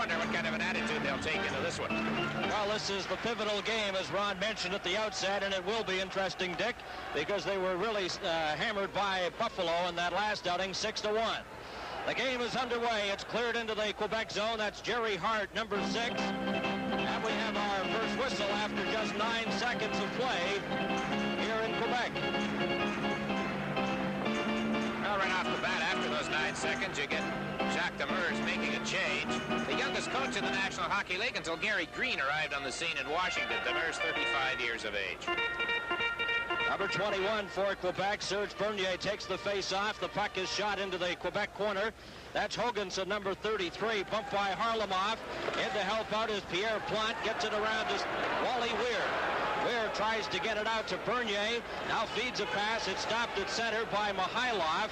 wonder what kind of an attitude they'll take into this one. Well, this is the pivotal game, as Ron mentioned at the outset, and it will be interesting, Dick, because they were really hammered by Buffalo in that last outing, 6-1. The game is underway. It's cleared into the Quebec zone. That's Jerry Hart, number 6. And we have our first whistle after just 9 seconds of play here in Quebec. Well, right off the bat, after those 9 seconds, you get Jacques Demers making a change. The youngest coach in the National Hockey League until Gary Green arrived on the scene in Washington. Demers, 35 years of age. Number 21 for Quebec, Serge Bernier takes the face-off. The puck is shot into the Quebec corner. That's Hoganson, number 33, bumped by Harlamoff. In to help out is Pierre Plante, gets it around to Wally Weir. Weir tries to get it out to Bernier. Now feeds a pass. It's stopped at center by Mikhailov.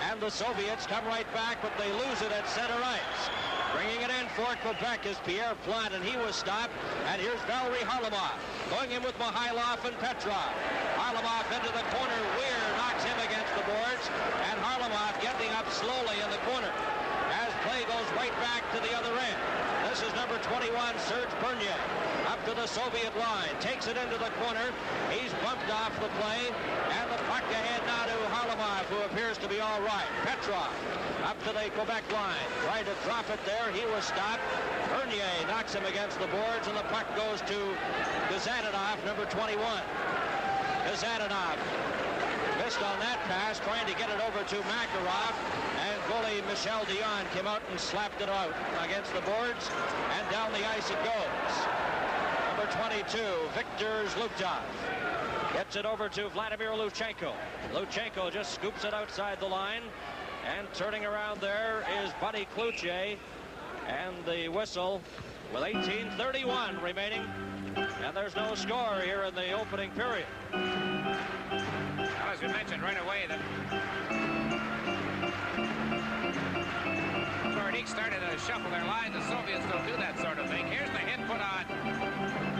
And the Soviets come right back, but they lose it at center ice. Bringing it in for Quebec is Pierre Plante, and he was stopped. And here's Valery Harlamoff going in with Mikhailov and Petrov. Harlamoff into the corner. Weir knocks him against the boards, and Harlamoff getting up slowly in the corner as play goes right back to the other end. This is number 21, Serge Bernier, up to the Soviet line, takes it into the corner. He's bumped off the play, and the puck ahead now to Harlamoff, who appears to be all right. Petrov up to the Quebec line, tried to drop it there. He was stopped. Bernier knocks him against the boards, and the puck goes to Gazaninoff, number 21. Gazaninoff missed on that pass, trying to get it over to Makarov, and goalie Michel Dion came out and slapped it out against the boards, and down the ice it goes. Number 22, Viktor Zlutov, gets it over to Vladimir Luchenko. Luchenko just scoops it outside the line, and turning around there is Buddy Cloutier, and the whistle with 18:31 remaining, and there's no score here in the opening period. Well, as we mentioned right away, the Nordiques started to shuffle their lines. The Soviets don't do that sort of thing. Here's the hit put on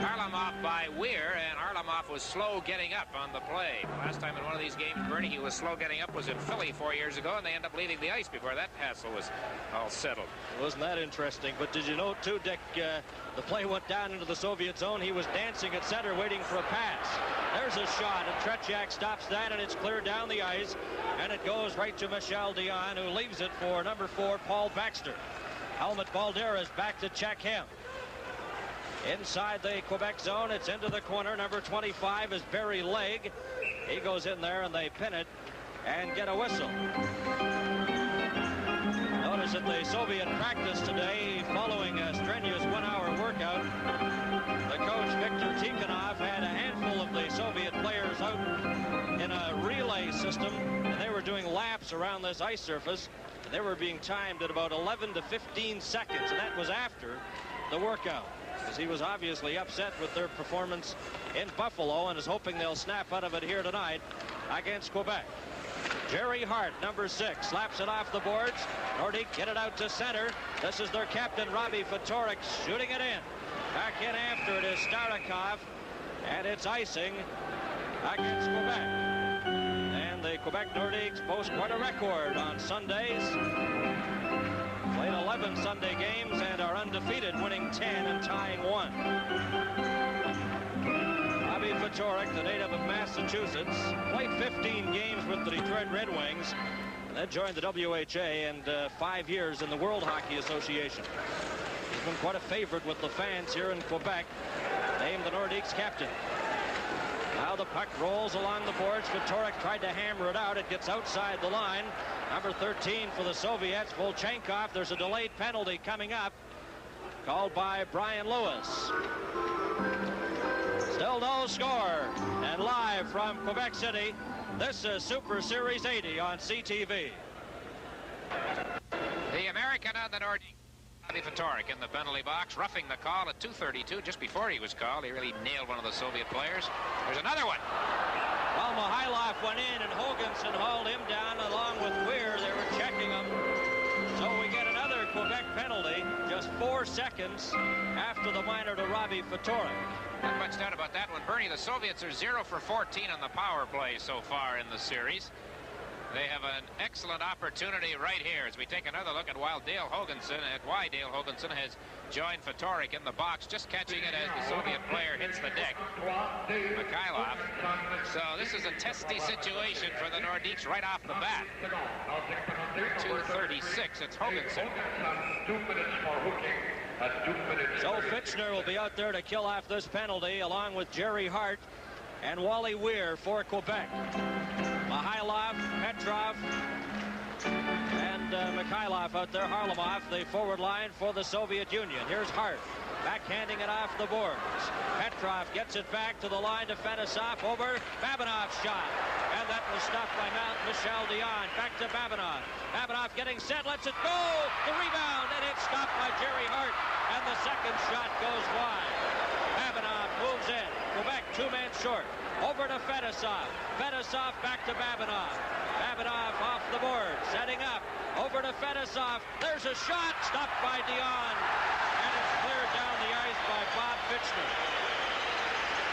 Harlamoff by Weir, and Harlamoff was slow getting up on the play. Last time in one of these games, Bernie, he was slow getting up was in Philly 4 years ago, and they ended up leaving the ice before that hassle was all settled. Wasn't that interesting? But did you note, too, Dick, the play went down into the Soviet zone. He was dancing at center, waiting for a pass. There's a shot, and Tretiak stops that, and it's cleared down the ice, and it goes right to Michel Dion, who leaves it for number 4, Paul Baxter. Helmut Balderas back to check him. Inside the Quebec zone, it's into the corner. Number 25 is Barry Legg. He goes in there, and they pin it and get a whistle. Notice at the Soviet practice today, following a strenuous 1-hour workout, the coach, Viktor Tikhonov, had a handful of the Soviet players out in a relay system, and they were doing laps around this ice surface. They were being timed at about 11 to 15 seconds, and that was after the workout, because he was obviously upset with their performance in Buffalo and is hoping they'll snap out of it here tonight against Quebec. Jerry Hart, number 6, slaps it off the boards. Nordiques get it out to center. This is their captain, Robbie Fatorik, shooting it in. Back in after it is Starikov, and it's icing against Quebec. And the Quebec Nordiques post quite a record on Sundays. Played 11 Sunday games and are undefeated, winning 10 and tying 1. Robbie Fatorik, the native of Massachusetts, played 15 games with the Detroit Red Wings, and then joined the WHA and 5 years in the World Hockey Association. He's been quite a favorite with the fans here in Quebec, named the Nordiques captain. Now the puck rolls along the boards. Fatorik tried to hammer it out. It gets outside the line. Number 13 for the Soviets, Volchenkov. There's a delayed penalty coming up, called by Brian Lewis. Still no score. And live from Quebec City, this is Super Series 80 on CTV. The American on the Nordiques, Robbie Fatorik, in the penalty box, roughing the call at 2:32. Just before he was called, he really nailed one of the Soviet players. There's another one. Well, Mikhailov went in, and Hoganson hauled him down along with Weir. They were checking him. So we get another Quebec penalty just 4 seconds after the minor to Robbie Fatorik. Not much doubt about that one, Bernie. The Soviets are 0 for 14 on the power play so far in the series. They have an excellent opportunity right here as we take another look at why Dale Hoganson has joined Fatorik in the box, just catching it as the Soviet player hits the deck. Mikhailov. So this is a testy situation for the Nordiques right off the bat. 2:36. It's Hoganson. 2 minutes for hooking. Joe Fitchner will be out there to kill off this penalty, along with Jerry Hart and Wally Weir for Quebec. Mihailov, Petrov, and Mikhailov out there. Harlamov, the forward line for the Soviet Union. Here's Hart, backhanding it off the boards. Petrov gets it back to the line to Fedosov. Over Babinov's shot, and that was stopped by Michel Dion. Back to Babinov. Babinov getting set, lets it go. The rebound, and it's stopped by Jerry Hart, and the second shot goes wide. Babinov moves in. Quebec 2 men short. Over to Fedosov. Fedosov back to Babinov. Babinov off the board, setting up. Over to Fedosov. There's a shot, stopped by Dion, and it's cleared down the ice by Bob Fitchner.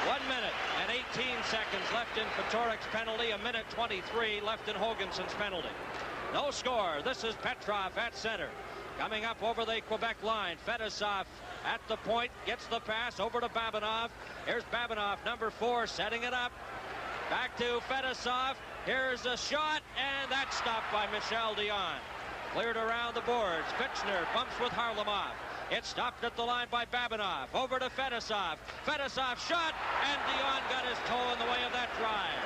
1 minute and 18 seconds left in Fatorik's penalty. 1:23 left in Hoganson's penalty. No score. This is Petrov at center. Coming up over the Quebec line. Fedosov at the point, gets the pass over to Babinov. Here's Babinov, number 4, setting it up. Back to Fedosov. Here's a shot, and that's stopped by Michel Dion. Cleared around the boards. Fitchner bumps with Harlamov. It's stopped at the line by Babinov. Over to Fedosov. Fedosov shot, and Dion got his toe in the way of that drive.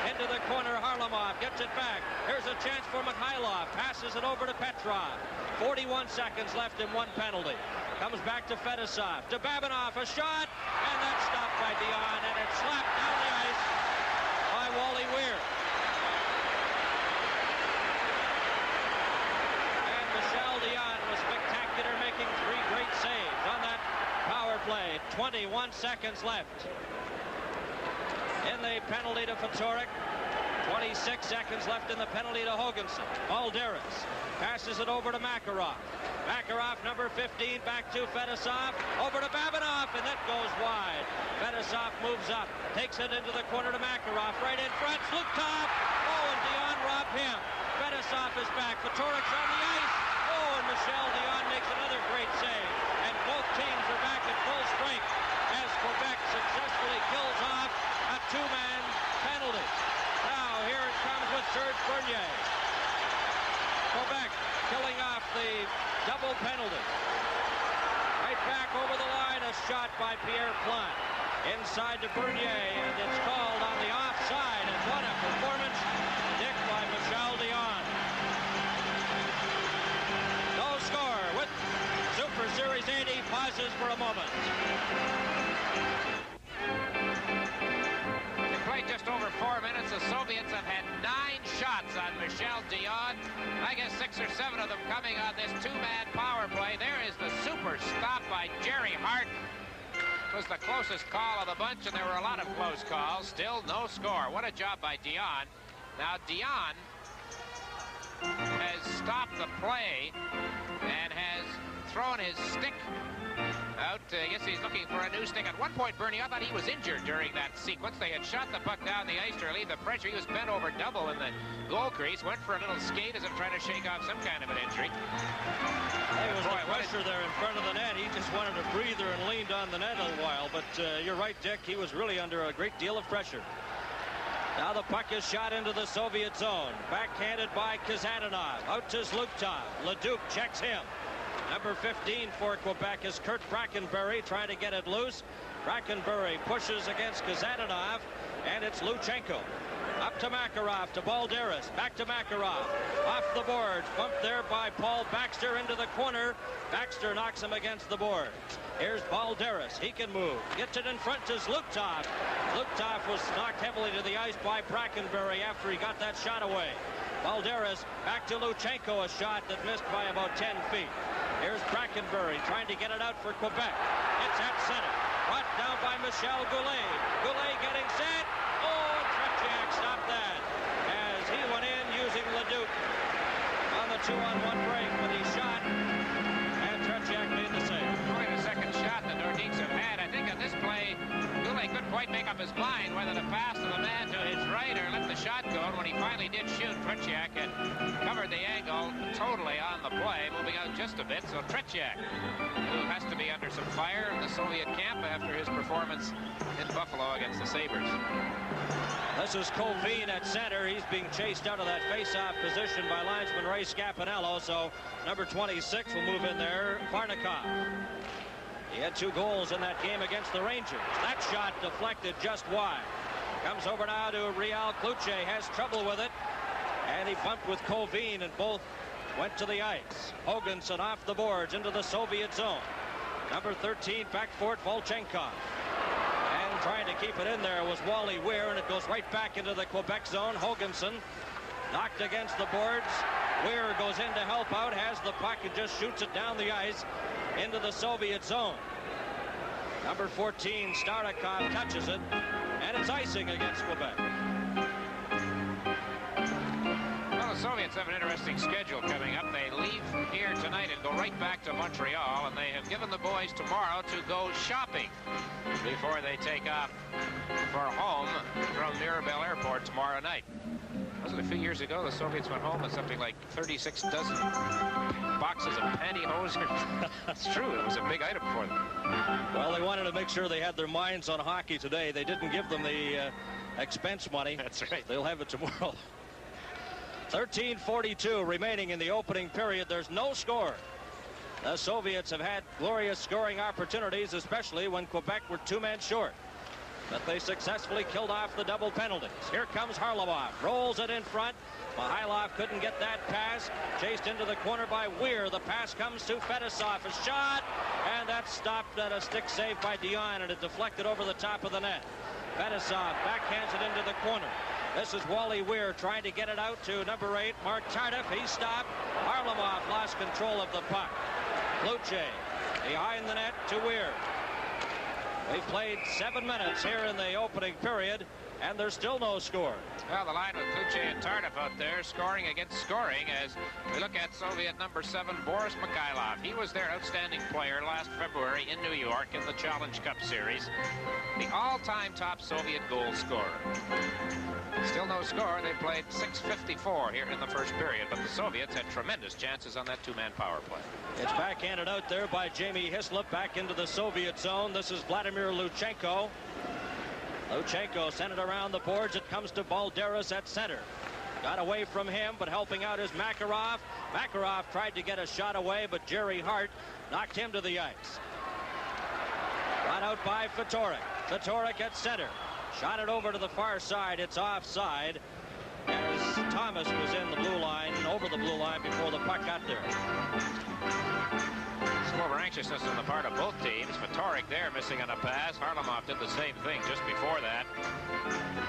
Into the corner, Harlamov gets it back. Here's a chance for Mikhailov. Passes it over to Petrov. 41 seconds left in one penalty. Comes back to Fedosov. To Babinov, a shot, and that's stopped by Dion, and it's slapped down the ice by Wally Weir. And Michel Dion was spectacular, making 3 great saves on that power play. 21 seconds left in the penalty to Fatorik. 26 seconds left in the penalty to Hoganson. Balderas passes it over to Makarov. Makarov, number 15, back to Fedosov. Over to Babinov, and that goes wide. Fedosov moves up, takes it into the corner to Makarov. Right in front, Luktov. Oh, and Dion robbed him. Fedosov is back. Fatorik's on the ice. Oh, and Michel Dion makes another great save. And both teams are back at full strength as Quebec successfully kills off a 2-man penalty. Now, here it comes with Serge Bernier. Quebec killing off the double penalty. Right back over the line, a shot by Pierre Plante. Inside to Bernier, and it's called on the offside. And what a performance, Dick, by Michel Dion. No score with Super Series 80. Pauses for a moment. Just over 4 minutes. The Soviets have had 9 shots on Michel Dion. I guess 6 or 7 of them coming on this 2-man power play. There is the super stop by Jerry Hart. It was the closest call of the bunch, and there were a lot of close calls. Still no score. What a job by Dion. Now Dion has stopped the play and has thrown his stick out. I guess he's looking for a new stick. At one point, Bernie, I thought he was injured during that sequence. They had shot the puck down the ice to relieve the pressure. He was bent over double in the goal crease. Went for a little skate as if trying to shake off some kind of an injury. There was pressure there in front of the net. He just wanted a breather and leaned on the net a while. But you're right, Dick. He was really under a great deal of pressure. Now the puck is shot into the Soviet zone. Backhanded by Kazadanov. Out to Zluktov. Leduc checks him. Number 15 for Quebec is Kurt Brackenbury trying to get it loose. Brackenbury pushes against Kazadanov, and it's Luchenko. Up to Makarov, to Balderas, back to Makarov. Off the boards, bumped there by Paul Baxter into the corner. Baxter knocks him against the board. Here's Balderas, he can move. Gets it in front to Zluktov. Zluktov was knocked heavily to the ice by Brackenbury after he got that shot away. Balderas back to Luchenko, a shot that missed by about 10 feet. Here's Brackenbury trying to get it out for Quebec. It's at center. Brought down by Michel Goulet. Goulet getting set. Oh, Tretiak stopped that as he went in using Leduc on the 2-on-1 break with his shot. And Tretiak made the save. Only the second shot the Nordiques have had. I think on this play, Goulet couldn't quite quite make up his mind whether to pass to the man to his right or let the shot go. And when he finally did shoot, Tretiak had covered the angle totally on the play, moving out just a bit. So Tretiak, who has to be under some fire in the Soviet camp after his performance in Buffalo against the Sabres. This is Koveen at center. He's being chased out of that face-off position by linesman Ray Scapanello. So number 26 will move in there, Varnikov. He had 2 goals in that game against the Rangers. That shot deflected just wide. Comes over now to Real Kluche. Has trouble with it. And he bumped with Koveen, and both went to the ice. Hoganson off the boards into the Soviet zone. Number 13 back for it, Volchenkov. And trying to keep it in there was Wally Weir, and it goes right back into the Quebec zone. Hoganson knocked against the boards. Weir goes in to help out, has the puck, and just shoots it down the ice into the Soviet zone. Number 14, Starikov, touches it, and it's icing against Quebec. Well, the Soviets have an interesting schedule coming up. They leave here tonight and go right back to Montreal, and they have given the boys tomorrow to go shopping before they take off for home from Mirabel Airport tomorrow night. Wasn't it a few years ago the Soviets went home with something like 36 dozen boxes of pantyhose? That's true. It was a big item for them. Well, they wanted to make sure they had their minds on hockey today. They didn't give them the expense money. That's right. They'll have it tomorrow. 13:42 remaining in the opening period. There's no score. The Soviets have had glorious scoring opportunities, especially when Quebec were 2 men short. But they successfully killed off the double penalties. Here comes Harlamov. Rolls it in front. Mihailov couldn't get that pass. Chased into the corner by Weir. The pass comes to Fedosov. A shot. And that's stopped at a stick save by Dion, and it deflected over the top of the net. Fedosov backhands it into the corner. This is Wally Weir trying to get it out to number 8, Mark Tardif. He stopped. Harlamov lost control of the puck. Kluche behind the net to Weir. We've played 7 minutes here in the opening period, and there's still no score. Well, the line with Kluche and Tardif out there, scoring against scoring, as we look at Soviet number 7, Boris Mikhailov. He was their outstanding player last February in New York in the Challenge Cup Series. The all-time top Soviet goal scorer. Still no score. They played 6:54 here in the first period, but the Soviets had tremendous chances on that 2-man power play. It's backhanded out there by Jamie Hislop back into the Soviet zone. This is Vladimir Luchenko. Luchenko sent it around the boards. It comes to Balderas at center. Got away from him, but helping out is Makarov. Makarov tried to get a shot away, but Jerry Hart knocked him to the ice. Brought out by Fatorik. Fatorik at center. Shot it over to the far side. It's offside, as Thomas was in the blue line, over the blue line before the puck got there. Some over anxiousness on the part of both teams. Fatorik there missing on a pass. Harlamov did the same thing just before that.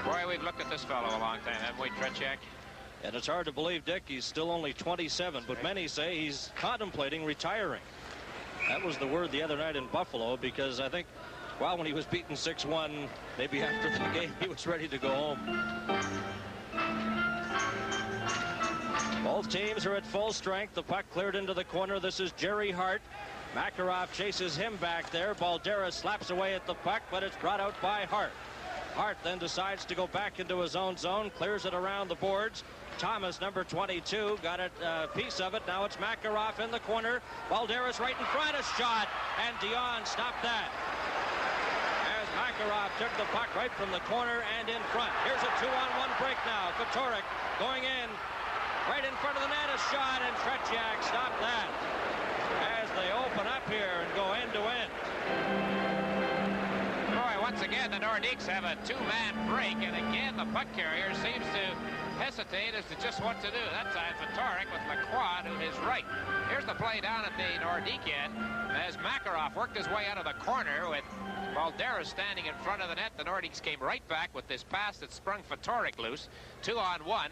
Boy, we've looked at this fellow a long time, haven't we, Tretiak? And it's hard to believe, Dick, he's still only 27, but many say he's contemplating retiring. That was the word the other night in Buffalo, because I think, well, when he was beaten 6-1, maybe after the game, he was ready to go home. Both teams are at full strength. The puck cleared into the corner. This is Jerry Hart. Makarov chases him back there. Balderas slaps away at the puck, but it's brought out by Hart. Hart then decides to go back into his own zone, clears it around the boards. Thomas, number 22, got a piece of it. Now it's Makarov in the corner. Balderas right in front, a shot, and Dion stopped that. As Makarov took the puck right from the corner and in front. Here's a 2-on-1 break now. Fatorik going in. Right in front of the net, a shot, and Tretiak stopped that as they open up here and go end to end. Boy, once again, the Nordiques have a 2-man break, and again, the puck carrier seems to hesitate as to just what to do. That time, Fatorik with Lacroix to his right. Here's the play down at the Nordique end as Makarov worked his way out of the corner with Balderas standing in front of the net. The Nordiques came right back with this pass that sprung Fatorik loose. 2-on-1.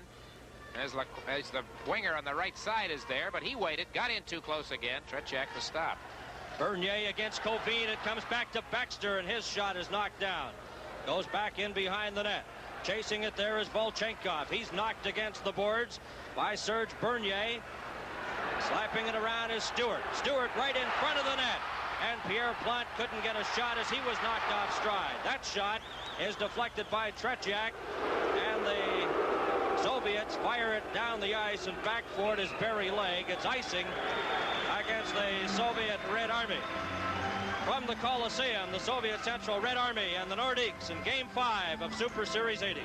As the winger on the right side is there, but he waited, got in too close again. Tretiak to stop. Bernier against Koveen. It comes back to Baxter, and his shot is knocked down. Goes back in behind the net. Chasing it there is Volchenkov. He's knocked against the boards by Serge Bernier. Slapping it around is Stewart. Stewart right in front of the net. And Pierre Plante couldn't get a shot as he was knocked off stride. That shot is deflected by Tretiak, and the Soviets fire it down the ice, and back for it is Barry Legg. It's icing against the Soviet Red Army. From the Coliseum, the Soviet Central Red Army and the Nordiques in Game 5 of Super Series 80.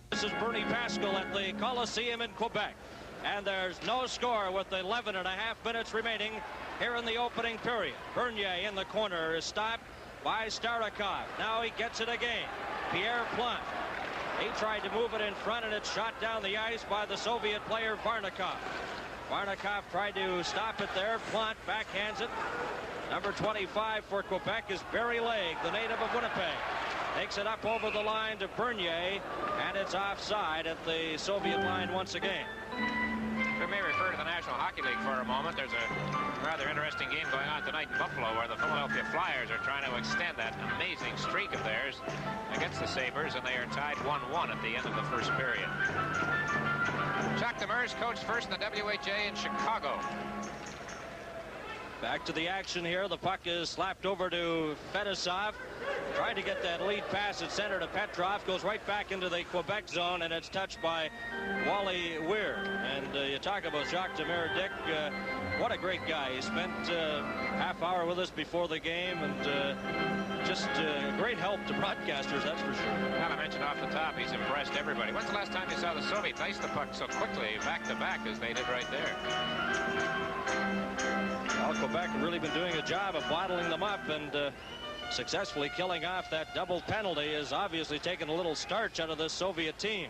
This is Bernie Pascal at the Coliseum in Quebec. And there's no score with 11.5 minutes remaining here in the opening period. Bernier in the corner is stopped by Starikov. Now he gets it again. Pierre Plante. He tried to move it in front, and it's shot down the ice by the Soviet player Varnikov. Varnikov tried to stop it there. Plante backhands it. Number 25 for Quebec is Barry Legg, the native of Winnipeg. Takes it up over the line to Bernier, and it's offside at the Soviet line once again. We may refer to the National Hockey League for a moment. There's a rather interesting game going on tonight in Buffalo, where the Philadelphia Flyers are trying to extend that amazing streak of theirs against the Sabres, and they are tied 1-1 at the end of the first period. Jacques Demers coached first in the WHA in Chicago. Back to the action here. The puck is slapped over to Fedosov. Trying to get that lead pass at center to Petrov. Goes right back into the Quebec zone, and it's touched by Wally Weir. And you talk about Jacques Demers, Dick. What a great guy. He spent half hour with us before the game, and just great help to broadcasters, that's for sure. Well, I mentioned off the top, he's impressed everybody. When's the last time you saw the Soviets ice the puck so quickly, back-to-back, as they did right there? Well, Quebec have really been doing a job of bottling them up, and successfully killing off that double penalty is obviously taking a little starch out of this Soviet team.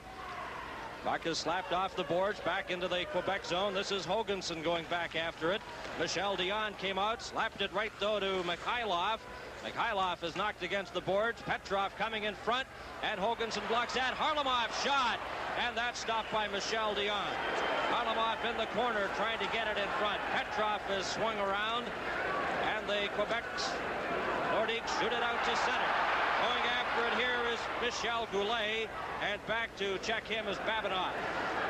Puck is slapped off the boards back into the Quebec zone. This is Hoganson going back after it. Michel Dion came out, slapped it right though to Mikhailov. Mikhailov is knocked against the boards. Petrov coming in front, and Hoganson blocks that. Harlamov shot, and that's stopped by Michel Dion. Harlamov in the corner trying to get it in front. Petrov is swung around, and the Quebec Nordiques shoot it out to center. Going after it here is Michel Goulet, and back to check him is Babinov.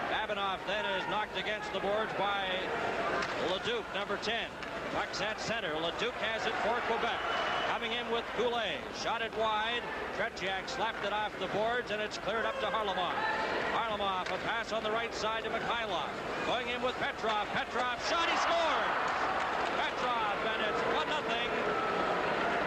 Babinov then is knocked against the boards by Leduc, number 10. Puck's at center. Leduc has it for Quebec. Coming in with Goulet. Shot it wide. Tretiak slapped it off the boards, and it's cleared up to Harlamov. Harlamov, a pass on the right side to Mikhailov. Going in with Petrov. Petrov shot, he scored! Petrov, and it's 1-0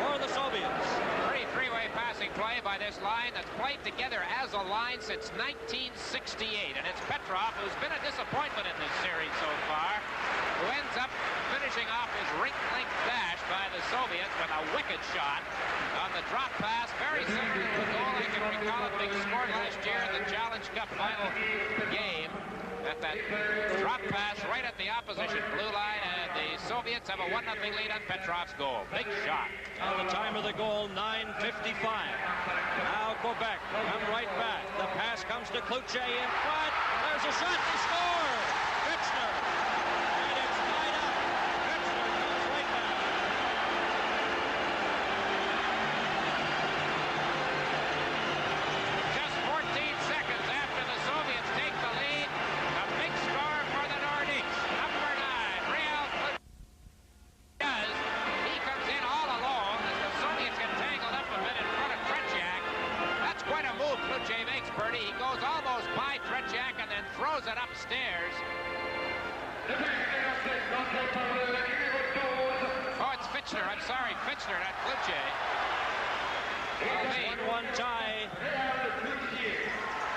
for the Soviets. Pretty three-way passing play by this line that's played together as a line since 1968. And it's Petrov, who's been a disappointment in this series so far, who ends up finishing off his rink-length dash by the Soviets with a wicked shot on the drop pass, very similar to a goal I can recall it being scored last year in the Challenge Cup final game. At that drop pass right at the opposition blue line, and the Soviets have a 1-0 lead on Petrov's goal. Big shot. Now the time of the goal, 9:55. Now Quebec come right back. The pass comes to Cloutier in front. There's a shot, they score! Fitchner. And it's tied up. Fitchner comes right back. Just 14 seconds after the Soviets take the lead, a big score for the Nordiques. Number 9, Real Cloutier. He comes in all alone as the Soviets get tangled up a bit in front of Tretiak. That's quite a move Cloutier makes, Bertie. He goes almost by Tretiak and then throws it upstairs. Oh, it's Fitchner. I'm sorry, Fitchner, not Cloutier. 1-1 tie.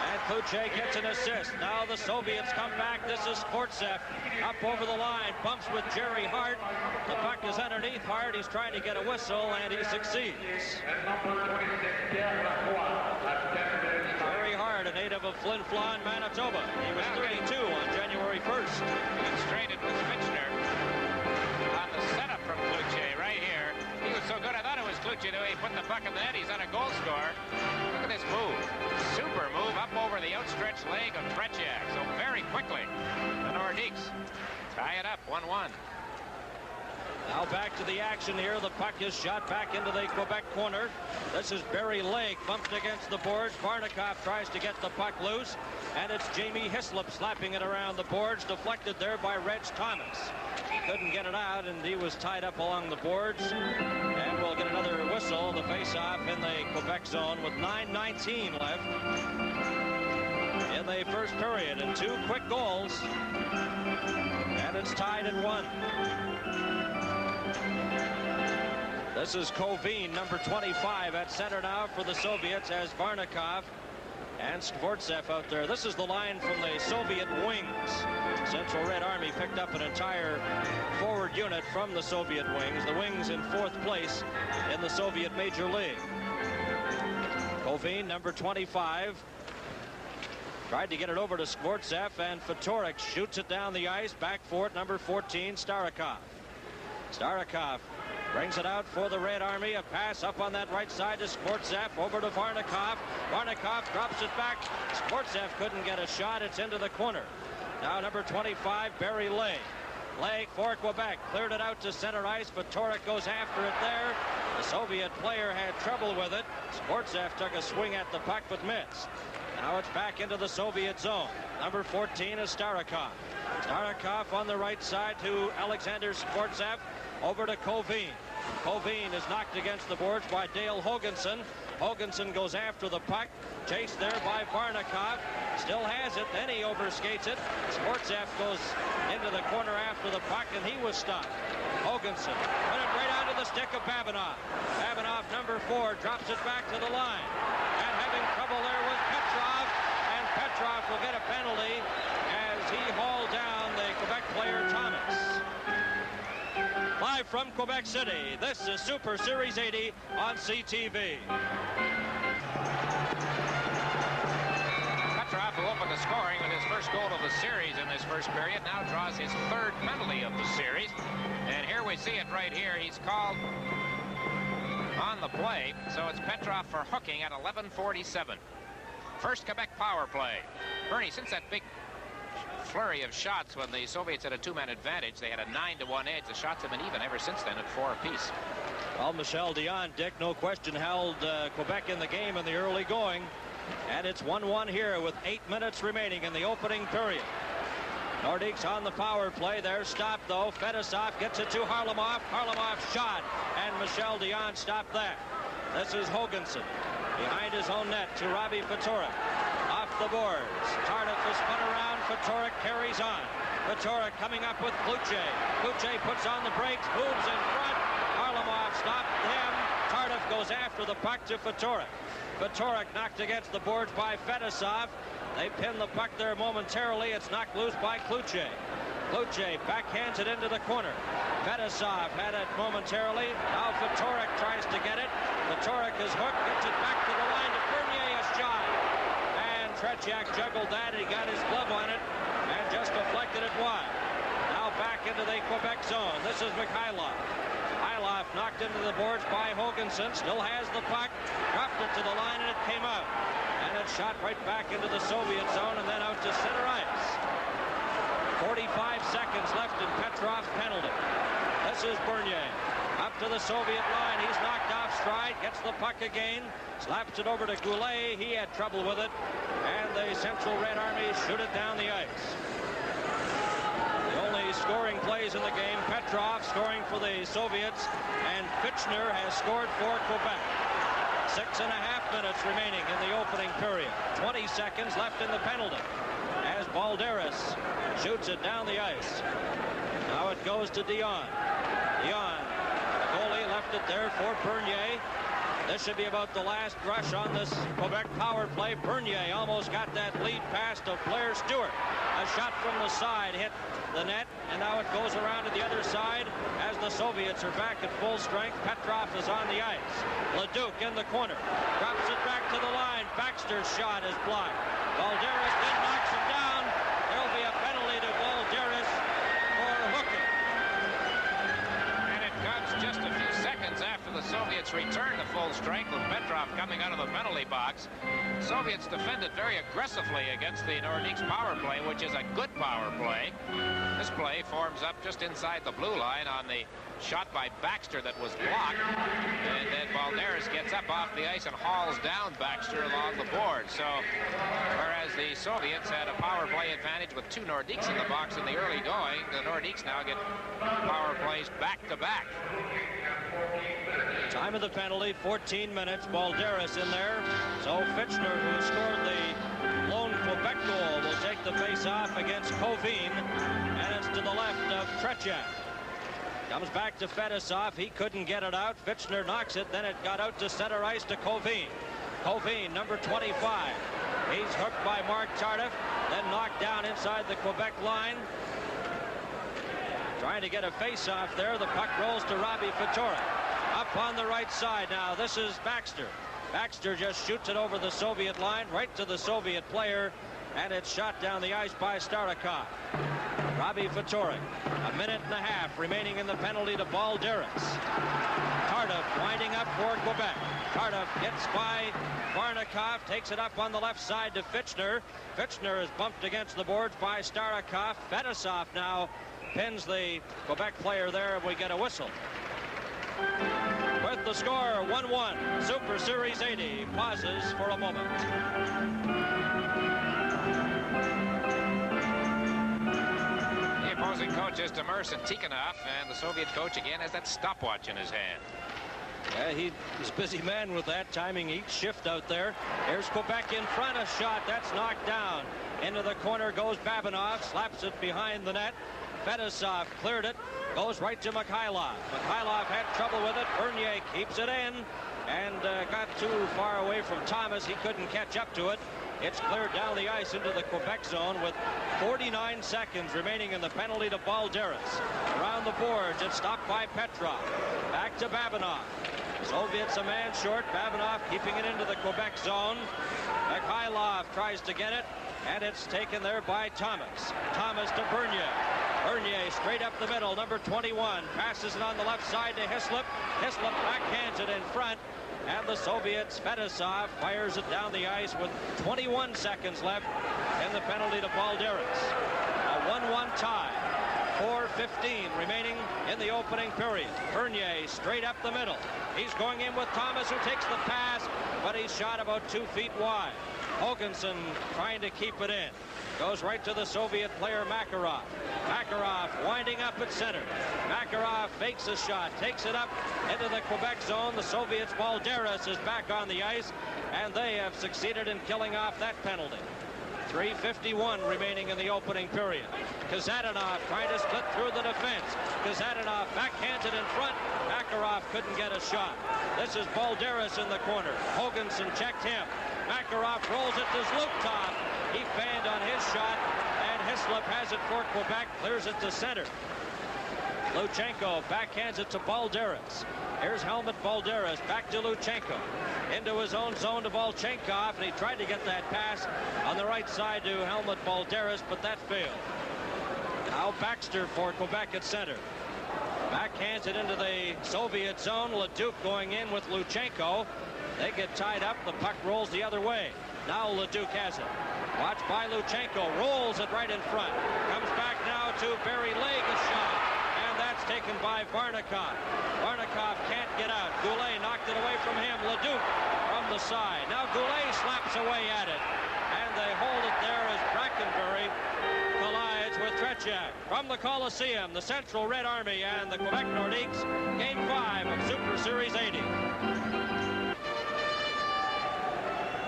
And Cloutier gets an assist. Now the Soviets come back. This is Kortsev up over the line. Bumps with Jerry Hart. The puck is underneath Hart. He's trying to get a whistle, and he succeeds. Jerry Hart, a native of Flin Flon, Manitoba. He was 32 on January 1st. And straight it was Fitchner on the setup from Cloutier right here. He was so good, I thought it was Cloutier the way he put the puck in the net. He's on a goal score. Look at this move. Super move up over the outstretched leg of Tretiak. So very quickly, the Nordiques tie it up 1-1. Now back to the action here. The puck is shot back into the Quebec corner. This is Barry Legg bumped against the boards. Varnikov tries to get the puck loose, and it's Jamie Hislop slapping it around the boards, deflected there by Reg Thomas. couldn't get it out, and he was tied up along the boards. And we'll get another whistle, the face-off in the Quebec zone with 9:19 left in the first period, and 2 quick goals. And it's tied at 1. This is Kovin, number 25, at center now for the Soviets, as Varnikov and Skvortsev out there. This is the line from the Soviet wings. Central Red Army picked up an entire forward unit from the Soviet wings. The wings in 4th place in the Soviet Major League. Kovin, number 25, tried to get it over to Skvortsev, and Fatorik shoots it down the ice. Back for it, number 14, Starikov. Starikov brings it out for the Red Army. A pass up on that right side to Skvortsev. Over to Varnikov. Varnikov drops it back. Skvortsev couldn't get a shot. It's into the corner. Now number 25, Barry Lay. Lay for Quebec. Cleared it out to center ice. Fatorik goes after it there. The Soviet player had trouble with it. Skvortsev took a swing at the puck but missed. Now it's back into the Soviet zone. Number 14 is Starikov. Starikov on the right side to Alexander Skvortsev. Over to Kovin. Kovin is knocked against the boards by Dale Hoganson. Hoganson goes after the puck. Chased there by Varnikov. Still has it. Then he overskates it. Skvortsev goes into the corner after the puck, and he was stopped. Hoganson put it right onto the stick of Babinov. Babinov, number 4, drops it back to the line. And having trouble there was Petrov. And Petrov will get a penalty as he hauled down the Quebec player Thomas. Live from Quebec City, this is Super Series 80 on CTV. Petrov, who opened the scoring with his first goal of the series in this first period, now draws his 3rd penalty of the series. And here we see it right here. He's called on the play, so it's Petrov for hooking at 11:47. First Quebec power play. Bernie, since that big flurry of shots when the Soviets had a 2-man advantage, they had a 9-1 edge. The shots have been even ever since then at 4 apiece. Well, Michel Dion, Dick, no question, held Quebec in the game in the early going. And it's 1-1 here with 8 minutes remaining in the opening period. Nordiques on the power play. They're stopped, though. Fedosov gets it to Harlamov. Harlamov shot, and Michel Dion stopped that. This is Hoganson behind his own net to Robbie Fatorik. Off the boards. Tardif is spun around. Fatorik carries on. Fatorik coming up with Kluche. Kluche puts on the brakes, moves in front. Harlamov stopped him. Tardif goes after the puck to Fatorik. Fatorik knocked against the boards by Fedosov. They pin the puck there momentarily. It's knocked loose by Kluche. Kluche backhands it into the corner. Fedosov had it momentarily. Now Fatorik tries to get it. Fatorik is hooked, gets it back to the line to Bernier, a shot. And Tretiak juggled that. He got his glove on it and just deflected it wide. Now back into the Quebec zone. This is Mikhailov. Mikhailov knocked into the boards by Hoganson. Still has the puck. Dropped it to the line and it came out. And it shot right back into the Soviet zone and then out to center ice. 45 seconds left in Petrov's penalty. This is Bernier. Up to the Soviet line. He's knocked off stride. Gets the puck again. Slaps it over to Goulet. He had trouble with it. And the Central Red Army shoot it down the ice. The only scoring plays in the game. Petrov scoring for the Soviets. And Fitchner has scored for Quebec. 6.5 minutes remaining in the opening period. 20 seconds left in the penalty. As Balderas shoots it down the ice. Now it goes to Dion. Dion, the goalie, left it there for Bernier. This should be about the last rush on this Quebec power play. Bernier almost got that lead pass to Blair Stewart. A shot from the side hit the net, and now it goes around to the other side as the Soviets are back at full strength. Petrov is on the ice. Leduc in the corner. Drops it back to the line. Baxter's shot is blocked. Balderas then knocks him down. There'll be a penalty to Balderas for hooking. And it comes just a few seconds after the Soviets Soviets return to full strength with Petrov coming out of the penalty box. Soviets defended very aggressively against the Nordiques power play, which is a good power play. This play forms up just inside the blue line on the shot by Baxter that was blocked. And then Balderas gets up off the ice and hauls down Baxter along the board. So, whereas the Soviets had a power play advantage with 2 Nordiques in the box in the early going, the Nordiques now get power plays back-to-back. Time of the penalty, 14 minutes. Balderas in there. So Fitchner, who scored the lone Quebec goal, will take the face-off against Kovin. And it's to the left of Tretiak. Comes back to Fedosov. He couldn't get it out. Fitchner knocks it. Then it got out to center ice to Kovin. Kovin, number 25. He's hooked by Mark Tardif. Then knocked down inside the Quebec line. Trying to get a face-off there. The puck rolls to Robbie Fedoruk. Up on the right side now. This is Baxter. Baxter just shoots it over the Soviet line, right to the Soviet player, and it's shot down the ice by Starikov. Robbie Fedoruk. A minute and a half remaining in the penalty to Balderas. Tardif winding up for Quebec. Tardif gets by Varnikov, takes it up on the left side to Fitchner. Fitchner is bumped against the boards by Starikov. Fedosov now pins the Quebec player there, and we get a whistle. With the score 1-1, Super Series 80 pauses for a moment. The opposing coach is Demers and Tikhonov, and the Soviet coach again has that stopwatch in his hand. Yeah, he's a busy man with that, timing each shift out there. Here's Quebec in front, a shot that's knocked down. Into the corner goes Babinov, slaps it behind the net. Fedosov cleared it, goes right to Mikhailov. Mikhailov had trouble with it. Bernier keeps it in and got too far away from Thomas. He couldn't catch up to it. It's cleared down the ice into the Quebec zone with 49 seconds remaining in the penalty to Balderas. Around the boards, it's stopped by Petrov. Back to Babinov. Soviets a man short. Babinov keeping it into the Quebec zone. Mikhailov tries to get it, and it's taken there by Thomas. Thomas to Bernier. Bernier straight up the middle, number 21. Passes it on the left side to Hislop. Hislop backhands it in front. And the Soviets, Fedosov, fires it down the ice with 21 seconds left in the penalty to Balderas. A 1-1 tie. 4:15 remaining in the opening period. Bernier straight up the middle. He's going in with Thomas, who takes the pass, but he's shot about 2 feet wide. Hoganson trying to keep it in. Goes right to the Soviet player Makarov. Makarov winding up at center. Makarov fakes a shot, takes it up into the Quebec zone. The Soviets' Balderas is back on the ice, and they have succeeded in killing off that penalty. 3:51 remaining in the opening period. Kazadanov trying to split through the defense. Kazadanov backhands it in front. Makarov couldn't get a shot. This is Balderas in the corner. Hoganson checked him. Makarov rolls it to Zlukov. He fanned on his shot, and Hislop has it for Quebec, clears it to center. Luchenko backhands it to Balderas. Here's Helmut Balderas back to Luchenko. Into his own zone to Volchenkov, and he tried to get that pass on the right side to Helmut Balderas, but that failed. Now Baxter for Quebec at center. Backhands it into the Soviet zone. Leduc going in with Luchenko. They get tied up. The puck rolls the other way. Now Leduc has it. Watched by Luchenko. Rolls it right in front. Comes back now to Barry Legg, a shot. And that's taken by Varnikov. Varnikov can't get out. Goulet knocked it away from him. Leduc from the side. Now Goulet slaps away at it. And they hold it there as Brackenbury collides with Tretiak. From the Coliseum, the Central Red Army and the Quebec Nordiques, Game 5 of Super Series 80.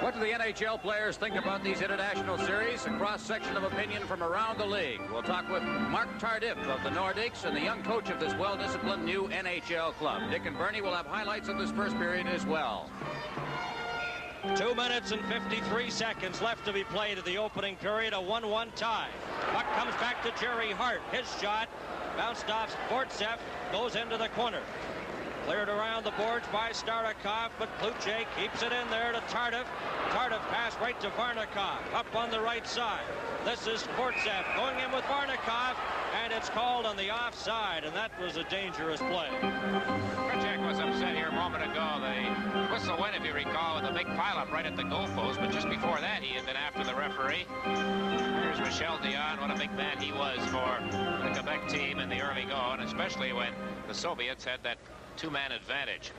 What do the NHL players think about these international series? A cross-section of opinion from around the league. We'll talk with Mark Tardif of the Nordiques and the young coach of this well-disciplined new NHL club. Dick and Bernie will have highlights of this first period as well. 2 minutes and 53 seconds left to be played at the opening period. A 1-1 tie. Puck comes back to Jerry Hart. His shot bounced off Sportsev, goes into the corner. Cleared around the boards by Starikov, but Kluche keeps it in there to Tardif. Tardif pass right to Varnikov, up on the right side. This is Sportsev going in with Varnikov, and slide. It's called on the offside, and that was a dangerous play. Tretiak was upset here a moment ago. The whistle went, if you recall, with a big pileup right at the goalpost. But just before that, he had been after the referee. Here's Michel Dion. What a big man he was for the Quebec team in the early going, especially when the Soviets had that two-man advantage.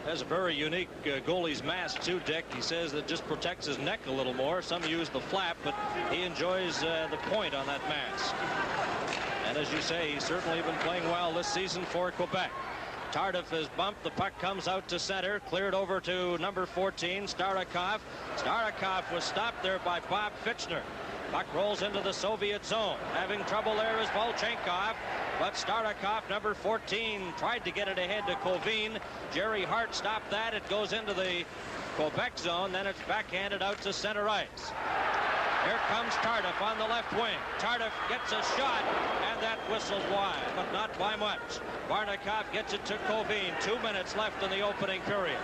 Has a very unique goalie's mask too, Dick. He says that just protects his neck a little more. Some use the flap, but he enjoys the point on that mask. And as you say, he's certainly been playing well this season for Quebec. Tardif is bumped. The puck comes out to center. Cleared over to number 14, Starikov. Starikov was stopped there by Bob Fitchner. Puck rolls into the Soviet zone. Having trouble there is Volchenkov. But Starikov, number 14, tried to get it ahead to Kovin. Jerry Hart stopped that. It goes into the Quebec zone. Then it's backhanded out to center ice. Here comes Tardif on the left wing. Tardif gets a shot, and that whistles wide, but not by much. Varnikov gets it to Kovin. 2 minutes left in the opening period.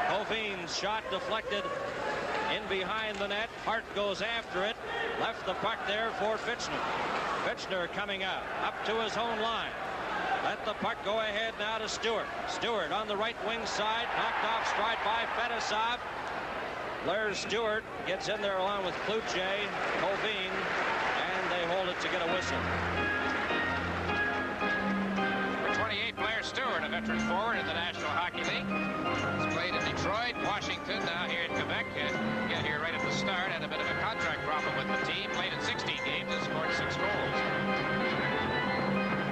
Kovin's shot deflected in behind the net. Hart goes after it. Left the puck there for Fitchner. Fitchner coming out, up to his own line. Let the puck go ahead now to Stewart. Stewart on the right wing side, knocked off stride by Fedosov. Blair Stewart gets in there along with Cloutier, Kovin, and they hold it to get a whistle. For 28, Blair Stewart, a veteran forward in the National Hockey League. He's played in Detroit, Washington, now here in Quebec. Get here right at the start, had a bit of a contract problem with the team. Played in 16 games and scored 6 goals.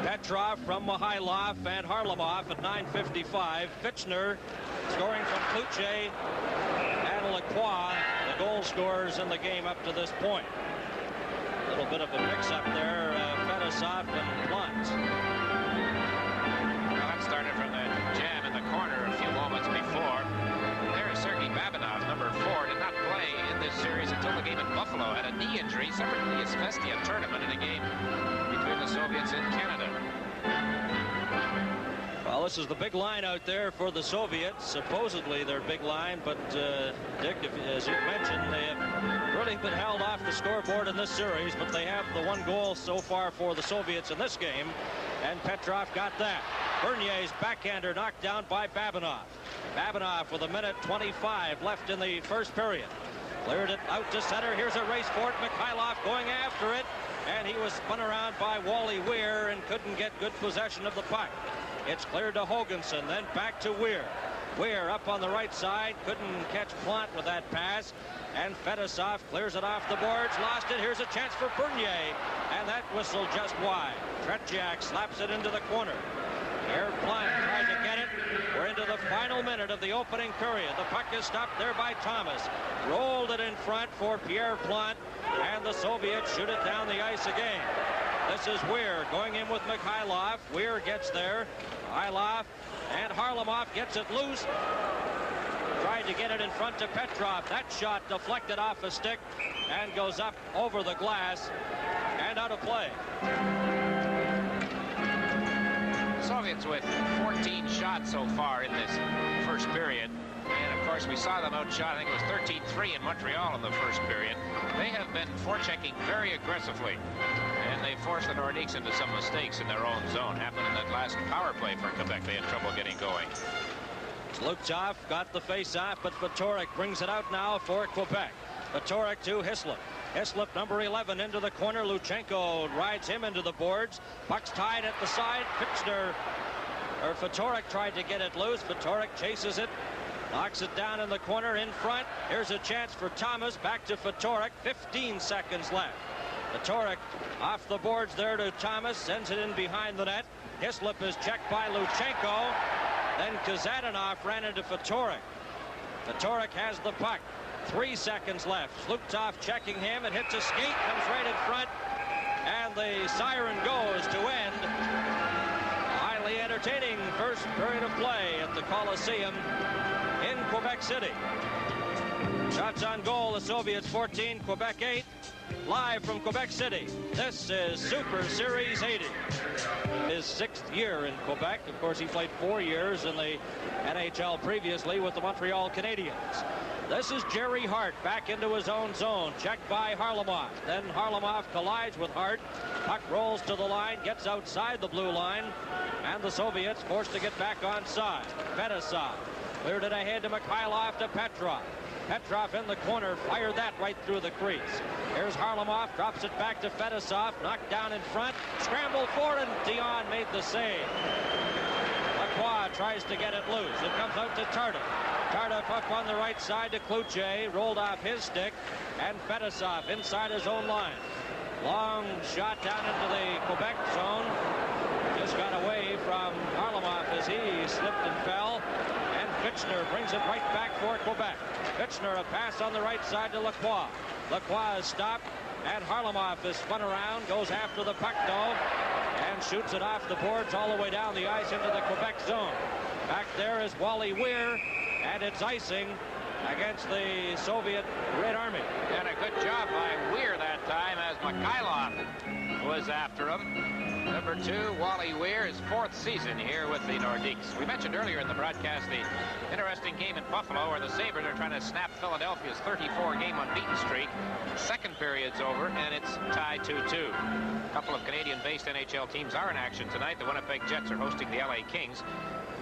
Petrov from Mikhailov and Harlamov at 9:55. Fitchner scoring from Cloutier and Lacroix, the goal scorers in the game up to this point. A little bit of a mix-up there, Fedosov and Blunt. Well, that started from the jam in the corner a few moments before. There is Sergei Babinov, number 4, did not play in this series until the game in Buffalo. Had a knee injury, suffered in the Izvestia tournament in a game between the Soviets and Canada. Well, this is the big line out there for the Soviets. Supposedly their big line, but Dick, as you mentioned, they have really been held off the scoreboard in this series, but they have the 1 goal so far for the Soviets in this game, and Petrov got that. Bernier's backhander knocked down by Babinov. Babinov with 1:25 left in the first period. Cleared it out to center. Here's a race for it. Mikhailov going after it, and he was spun around by Wally Weir and couldn't get good possession of the puck. It's cleared to Hoganson, then back to Weir. Weir up on the right side, couldn't catch Plant with that pass, and Fedosov clears it off the boards, lost it. Here's a chance for Bernier, and that whistle just wide. Tretiak slaps it into the corner. Here Plant tried to get it. We're into the final minute of the opening period. The puck is stopped there by Thomas. Rolled it in front for Pierre Plant, and the Soviets shoot it down the ice again. This is Weir going in with Mikhailov. Weir gets there. Mikhailov and Harlamov gets it loose. Tried to get it in front to Petrov. That shot deflected off a stick and goes up over the glass and out of play. Soviets with 14 shots so far in this first period. And of course we saw them outshot. I think it was 13-3 in Montreal in the first period. They have been forechecking very aggressively, and they forced the Nordiques into some mistakes in their own zone. Happened in that last power play for Quebec. They had trouble getting going. Luktoff got the face-off, but Vitorik brings it out now for Quebec. Vitorik to Hislop. Hislop, number 11, into the corner. Luchenko rides him into the boards. Puck's tied at the side. Vitorik tried to get it loose. Vitorik chases it. Knocks it down in the corner in front. Here's a chance for Thomas. Back to Vitorik. 15 seconds left. Vitorik off the boards there to Thomas. Sends it in behind the net. Hislop is checked by Luchenko. Then Kazadanov ran into Vitorik. Vitorik has the puck. 3 seconds left. Slukov checking him. It hits a skate. Comes right in front. And the siren goes to end. Highly entertaining first period of play at the Coliseum in Quebec City. Shots on goal, the Soviets 14, Quebec 8. Live from Quebec City, this is Super Series 80. His 6th year in Quebec. Of course, he played 4 years in the NHL previously with the Montreal Canadiens. This is Jerry Hart back into his own zone. Checked by Harlamov. Then Harlamov collides with Hart. Puck rolls to the line, gets outside the blue line, and the Soviets forced to get back onside. Fedosov cleared it ahead to Mikhailov to Petrov. Petrov in the corner, fired that right through the crease. Here's Harlamov, drops it back to Fedosov, knocked down in front, scrambled for it, and Dion made the save. Lacroix tries to get it loose. It comes out to Tardif. Tardif up on the right side to Cloutier, rolled off his stick, and Fedosov inside his own line. Long shot down into the Quebec zone. Just got away from Harlamov as he slipped and fell. And Fitchner brings it right back for Quebec. Fitchner, a pass on the right side to Lacroix. Lacroix is stopped, and Harlamov is spun around, goes after the puck though, and shoots it off the boards all the way down the ice into the Quebec zone. Back there is Wally Weir, and it's icing against the Soviet Red Army. And a good job by Weir that time as Mikhailov was after him. Number 2, Wally Weir, his 4th season here with the Nordiques. We mentioned earlier in the broadcast the interesting game in Buffalo where the Sabres are trying to snap Philadelphia's 34-game unbeaten streak. Second period's over, and it's tied 2-2. A couple of Canadian-based NHL teams are in action tonight. The Winnipeg Jets are hosting the LA Kings.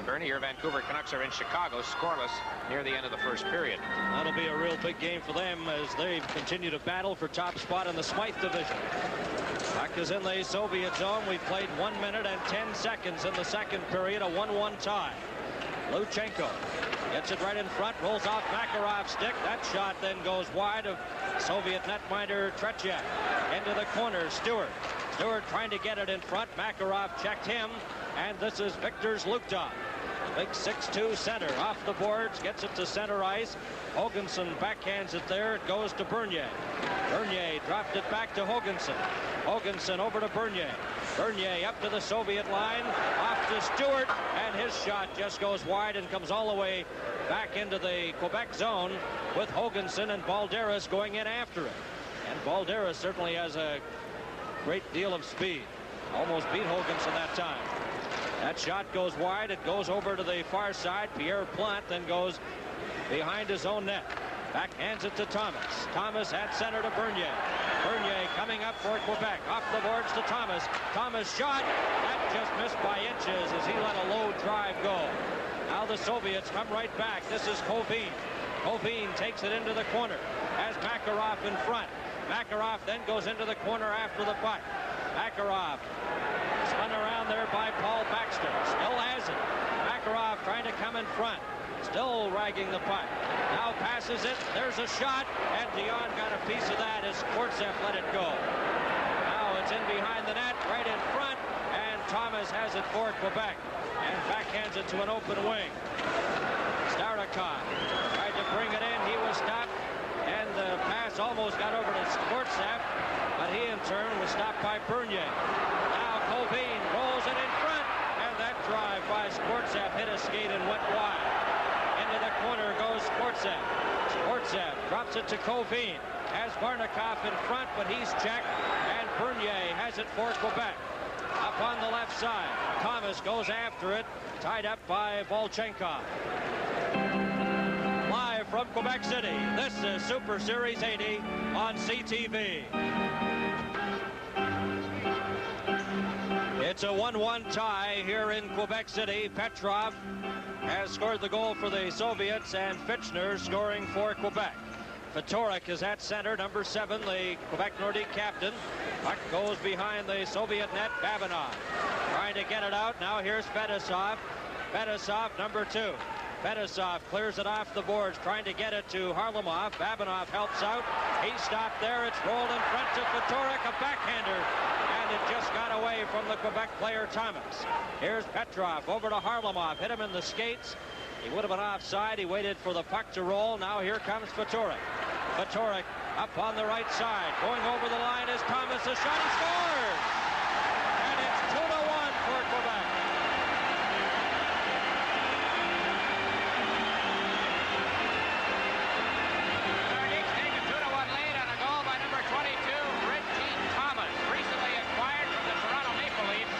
Bernie, your Vancouver Canucks are in Chicago, scoreless near the end of the first period. That'll be a real big game for them as they continue to battle for top spot in the Smythe division. Puck is in the Soviet zone. We've played 1 minute and 10 seconds in the second period, a 1-1 tie. Luchenko gets it right in front, rolls off Makarov's stick. That shot then goes wide of Soviet netminder Tretiak. Into the corner, Stewart. Stewart trying to get it in front. Makarov checked him, and this is Viktor's Luktov. Big 6'2" center off the boards, gets it to center ice. Hoganson backhands it there. It goes to Bernier. Bernier dropped it back to Hoganson. Hoganson over to Bernier. Bernier up to the Soviet line, off to Stewart, and his shot just goes wide and comes all the way back into the Quebec zone with Hoganson and Balderas going in after it. And Balderas certainly has a great deal of speed. Almost beat Hoganson that time. That shot goes wide. It goes over to the far side. Pierre Plante then goes behind his own net. Backhands it to Thomas. Thomas at center to Bernier. Bernier coming up for Quebec. Off the boards to Thomas. Thomas shot. That just missed by inches as he let a low drive go. Now the Soviets come right back. This is Kovin. Kovin takes it into the corner. Has Makarov in front. Makarov then goes into the corner after the puck. Makarov spun around there by Paul Baxter. Still has it. Makarov trying to come in front. Still ragging the puck. Now passes it. There's a shot. And Dion got a piece of that as Kortsev let it go. Now it's in behind the net, right in front. And Thomas has it for Quebec. And backhands it to an open wing. Starikov tried to bring it in. He was stopped. And the pass almost got over to Kortsev. But he in turn was stopped by Bernier. Now Kovin rolls it in front. And that drive by Kortsev hit a skate and went wide. Into the corner goes Kortsev. Kortsev drops it to Kovin. Has Varnikov in front, but he's checked. And Bernier has it for Quebec. Up on the left side. Thomas goes after it. Tied up by Volchenkov. Live from Quebec City, this is Super Series 80 on CTV. It's a 1-1 tie here in Quebec City. Petrov has scored the goal for the Soviets, and Fitchner scoring for Quebec. Fedoruk is at center, number 7, the Quebec Nordique captain. Puck goes behind the Soviet net. Babinov trying to get it out. Now here's Fedosov. Fedosov, number 2. Fedosov clears it off the boards, trying to get it to Harlamov. Babinov helps out. He stopped there. It's rolled in front to Fedoruk, a backhander. And it just got away from the Quebec player Thomas. Here's Petrov over to Harlamov. Hit him in the skates. He would have been offside. He waited for the puck to roll. Now here comes Fedoruk. Fedoruk up on the right side. Going over the line is Thomas. A shot. He scores! And it's 2-1 for Quebec. Nordiques take a 2-1 lead on a goal by number 22, Reggie Thomas, recently acquired from the Toronto Maple Leafs.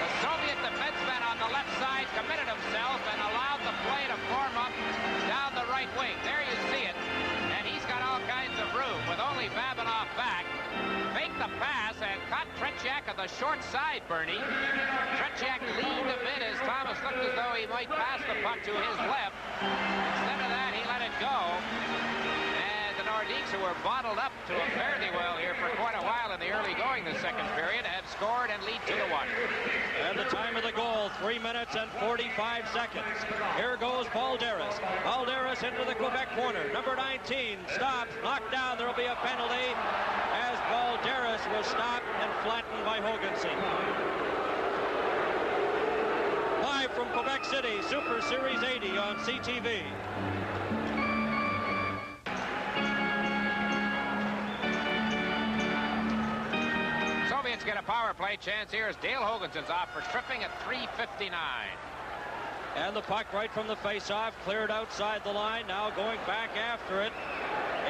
The Soviet defenseman on the left side committed himself and allowed the play to form up down the right wing. There you see the pass and caught Tretiak on the short side, Bernie. Tretiak leaned a bit as Thomas looked as though he might pass the puck to his left. Instead of that, he let it go. And the Nordiques, who were bottled up to a fairly well here for quite a while in the early going the second period, have scored and lead 2-1. And the time of the goal, 3 minutes and 45 seconds. Here goes Balderas. Balderas into the Quebec corner. Number 19 stops, knocked down. There will be a penalty as Balderas was stopped and flattened by Hoganson. Live from Quebec City, Super Series 80 on CTV. Soviets get a power play chance here as Dale Hoganson's off for tripping at 3:59. And the puck right from the face-off, cleared outside the line. Now going back after it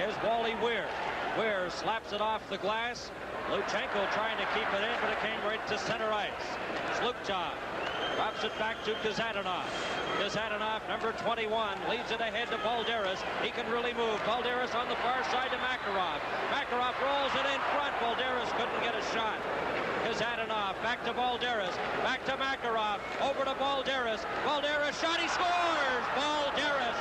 is Wally Weir. Weir slaps it off the glass. Luchenko trying to keep it in, but it came right to center ice. Slukov drops it back to Kazadanov. Kazadanov, number 21, leads it ahead to Balderas. He can really move. Balderas on the far side to Makarov. Makarov rolls it in front. Balderas couldn't get a shot. Kazadanov back to Balderas. Back to Makarov. Over to Balderas. Balderas shot. He scores! Balderas.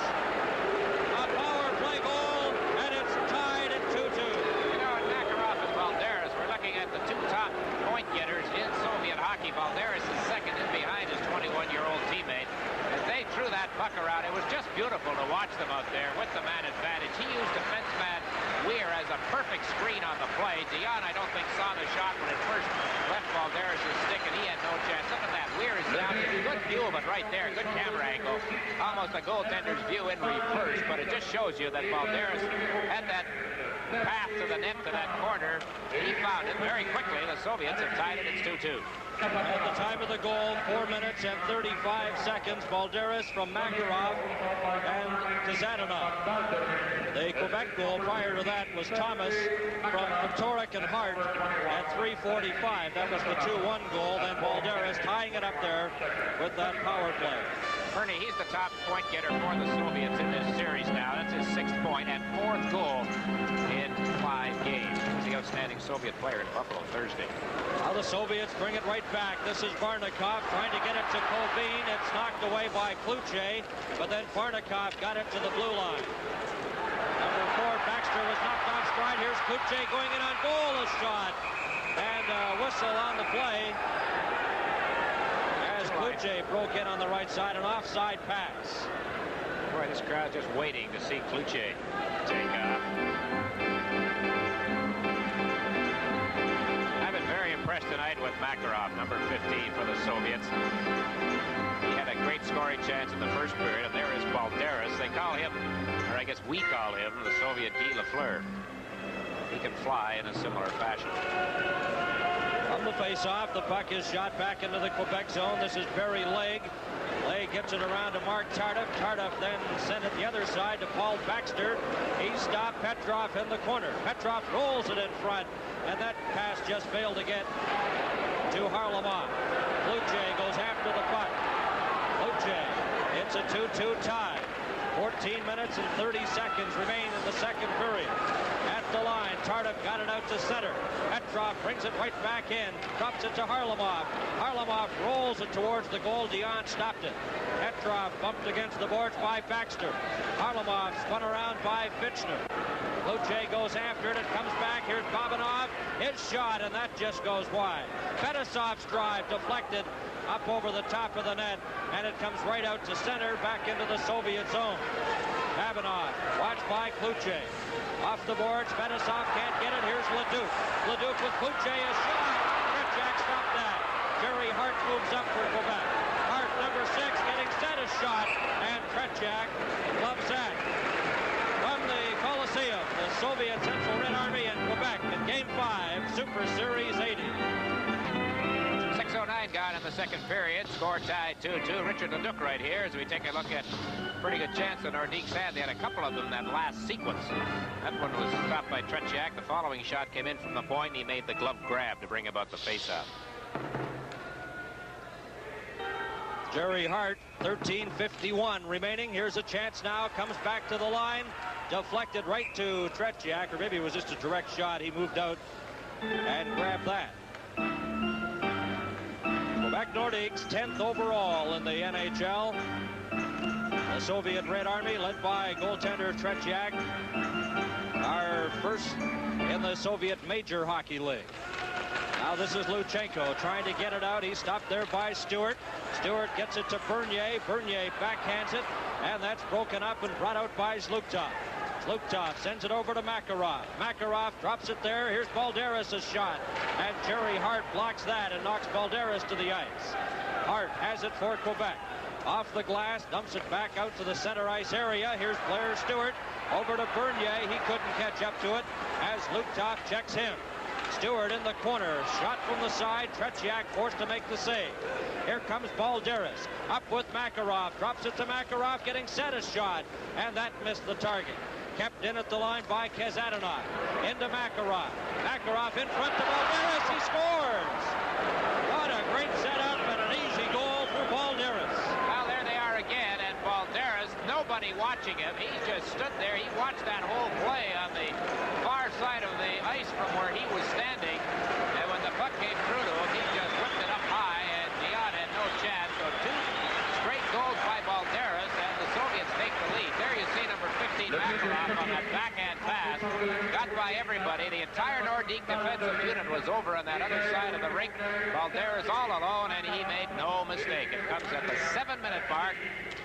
A power play goal, and it's tied at 2-2. You know, at Makarov and Balderas, we're looking at the two top point getters in Soviet hockey. Balderas is second in behind his 21-year-old teammate. As they threw that puck around, it was just beautiful to watch them out there with the man advantage. He used defenseman Weir as a perfect screen on the play. Dion, I don't think, saw the shot when it first left Balderas' stick, and he had no chance. Look at that. Weir is down. Good view of it right there. Good camera angle. Almost a goaltender's view in reverse, but it just shows you that Balderas had that path to the net to that corner. He found it very quickly. The Soviets have tied it. It's 2-2. At the time of the goal, 4 minutes and 35 seconds. Balderas from Makarov and Kazadanov. The Quebec goal prior to that was Thomas from Patoric and Hart at 3:45. That was the 2-1 goal. Then Balderas tying it up there with that power play. Bernie, he's the top point getter for the Soviets in this series now. That's his 6th point and 4th goal in 5 games. He's the outstanding Soviet player in Buffalo Thursday. Now the Soviets bring it right back. This is Varnikov trying to get it to Kovin. It's knocked away by Kluche, but then Varnikov got it to the blue line. Number 4, Baxter was knocked off stride. Here's Kluche going in on goal. A shot and a whistle on the play. Kluche broke in on the right side, an offside pass. Boy, this crowd's just waiting to see Kluche take off. I've been very impressed tonight with Makarov, number 15 for the Soviets. He had a great scoring chance in the first period, and there is Balderas. They call him, or I guess we call him, the Soviet Guy Lafleur. He can fly in a similar fashion. From the face-off, the puck is shot back into the Quebec zone. This is Barry Legg. Legg gets it around to Mark Tardif. Tardif then sent it the other side to Paul Baxter. He stopped Petrov in the corner. Petrov rolls it in front, and that pass just failed to get to Harlamov. Kluche goes after the puck. Kluche, it's a 2-2 tie. 14 minutes and 30 seconds remain in the second period. At the line, Tardif got it out to center. Petrov brings it right back in, drops it to Harlamov. Harlamov rolls it towards the goal. Dion stopped it. Petrov bumped against the boards by Baxter. Harlamov spun around by Fitchner. Kluche goes after it. It comes back. Here's Babanov. His shot, and that just goes wide. Fetisov's drive deflected up over the top of the net, and it comes right out to center, back into the Soviet zone. Babanov, watched by Kluche. Off the boards, Fetisov can't get it. Here's Leduc. Leduc with Kluche, a shot. Tretiak stopped that. Jerry Hart moves up for Quebec. Hart, number 6, getting set a shot, and Tretiak loves that. From the Coliseum, the Soviet Central Red Army in Quebec in Game 5, Super Series 80. 6:09 gone in the second period. Score tied 2-2. Richard Leduc right here as we take a look at pretty good chance the Nordiques had. They had a couple of them in that last sequence. That one was stopped by Tretiak. The following shot came in from the point, and he made the glove grab to bring about the faceoff. Jerry Hart, 13:51 remaining. Here's a chance now. Comes back to the line. Deflected right to Tretiak, or maybe it was just a direct shot. He moved out and grab that. Quebec Nordiques 10th overall in the NHL. The Soviet Red Army, led by goaltender Tretiak, are first in the Soviet Major Hockey League. Now this is Luchenko trying to get it out. He's stopped there by Stewart. Stewart gets it to Bernier. Bernier backhands it, and that's broken up and brought out by Zluktov. Zluktov sends it over to Makarov. Makarov drops it there. Here's Balderas' shot, and Jerry Hart blocks that and knocks Balderas to the ice. Hart has it for Quebec. Off the glass, dumps it back out to the center ice area. Here's Blair Stewart over to Bernier. He couldn't catch up to it as Zluktov checks him. Stewart in the corner, shot from the side. Tretiak forced to make the save. Here comes Balderas, up with Makarov, drops it to Makarov, getting set a shot, and that missed the target. Kept in at the line by Kazadanov. Into Makarov. Makarov in front to Balderas. He scores! What a great setup and an easy goal for Balderas. Well, there they are again, and Balderas, nobody watching him. He just stood there. He watched that whole play on the far side of the ice from where he was standing. And when the puck came through to him, he just whipped it up high, and Dion had no chance. So 2 straight goals by Balderas, and the Soviets take the lead. There you see number 15, Makarov, on that backhand pass. Got by everybody. The entire Nordique defensive unit was over on that other side of the rink. Balderas all alone, and he made no mistake. It comes at the 7-minute mark.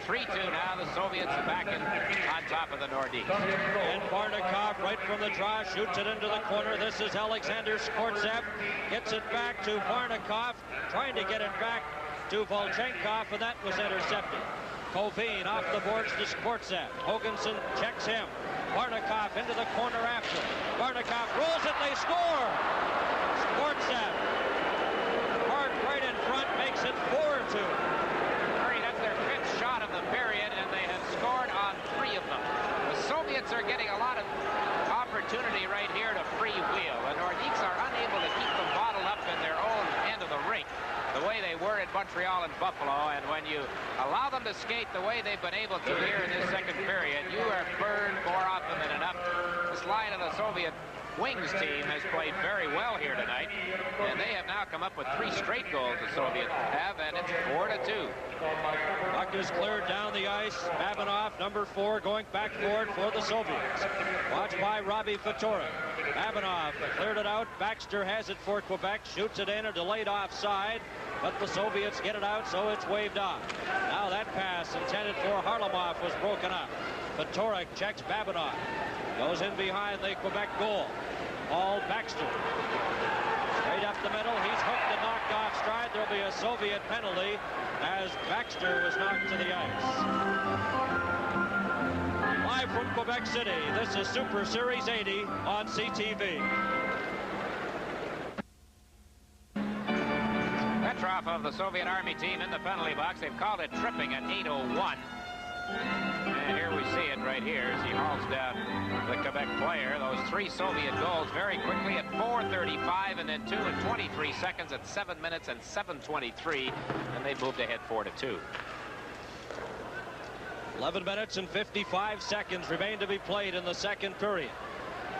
3-2 now. The Soviets are back on top of the Nordiques. And Barnikov right from the draw shoots it into the corner. This is Alexander Skvortsev. Gets it back to Barnikov. Trying to get it back to Volchenkov, and that was intercepted. Kovin off the boards to Skvortsev. Hoganson checks him. Barnikov into the corner after. Barnikov rolls it. They score. Skvortsev. Hart right in front makes it 4-2. That's their 5th shot of the period, and they have scored on 3 of them. The Soviets are getting a lot of opportunity right here to freewheel. The Nordiques are unable to keep them bottled up in their own end of the rink the way they were in Montreal and Buffalo, and when you allow them to skate the way they've been able to here in this second period, you are burned more often than enough. This line of the Soviet Wings team has played very well here tonight, and they have now come up with 3 straight goals the Soviets have, and it's 4-2. Puck is cleared down the ice. Babanov, number 4, going back forward for the Soviets. Watched by Robbie Fatorik. Babanov cleared it out. Baxter has it for Quebec. Shoots it in, a delayed offside, but the Soviets get it out, so it's waved off. Now that pass intended for Harlamov was broken up. Fatorik checks Babanov. Goes in behind the Quebec goal. Paul Baxter. Straight up the middle. He's hooked and knocked off stride. There'll be a Soviet penalty as Baxter was knocked to the ice. Live from Quebec City, this is Super Series 80 on CTV. Petrov of the Soviet Army team in the penalty box. They've called it tripping at 8:01. And here we see it right here as he hauls down the Quebec player. Those 3 Soviet goals very quickly at 4:35, and then 2 in 23 seconds at 7 minutes and 7:23, and they moved ahead 4-2. 11 minutes and 55 seconds remain to be played in the second period.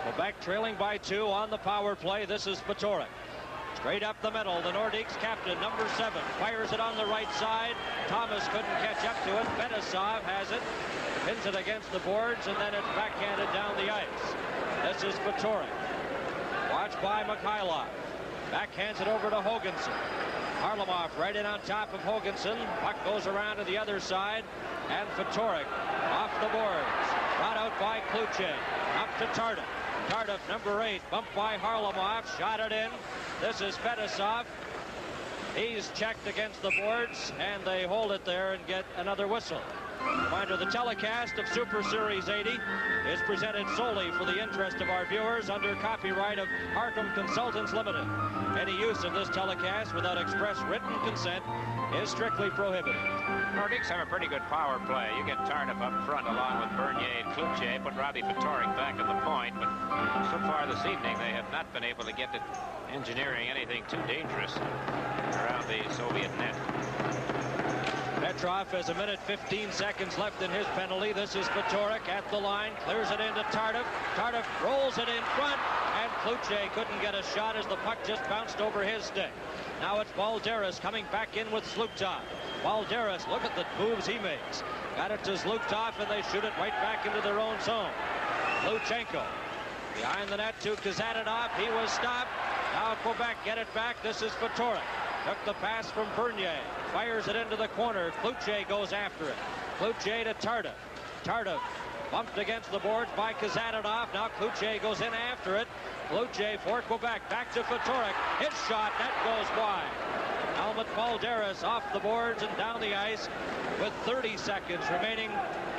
Quebec trailing by 2 on the power play. This is Fatorik. Straight up the middle, the Nordiques captain, number 7, fires it on the right side. Thomas couldn't catch up to it. Fetisov has it, pins it against the boards, and then it's backhanded down the ice. This is Fatorik. Watched by Mikhailov. Backhands it over to Hoganson. Harlamov right in on top of Hoganson. Puck goes around to the other side, and Fatorik off the boards. Brought out by Kluche. Up to Tardif. Tardif, number 8, bumped by Harlamov. Shot it in. This is Fetisov. He's checked against the boards, and they hold it there and get another whistle. Reminder, the telecast of Super Series 80 is presented solely for the interest of our viewers under copyright of Harcum Consultants Limited. Any use of this telecast without express written consent is strictly prohibited. Nordiques have a pretty good power play. You get Tardif up front along with Bernier and Kluche, put Robbie Fatorik back at the point, but so far this evening they have not been able to get to engineering anything too dangerous around the Soviet net. Petrov has 1:15 seconds left in his penalty. This is Fatorik at the line, clears it into Tardif. Tardif rolls it in front, and Cloutier couldn't get a shot as the puck just bounced over his stick. Now it's Balderas coming back in with Zlukov. Balderas, look at the moves he makes. Got it to Zlukov, and they shoot it right back into their own zone. Luchenko behind the net to Kazanov. He was stopped. Now Quebec get it back. This is Fatorik. Took the pass from Bernier. Fires it into the corner. Cloutier goes after it. Cloutier to Tardif. Tardif bumped against the boards by Kazanov. Now Cloutier goes in after it. Cloutier for Quebec. Back to Fatorik. His shot. That goes wide. Helmut Balderas off the boards and down the ice with 30 seconds remaining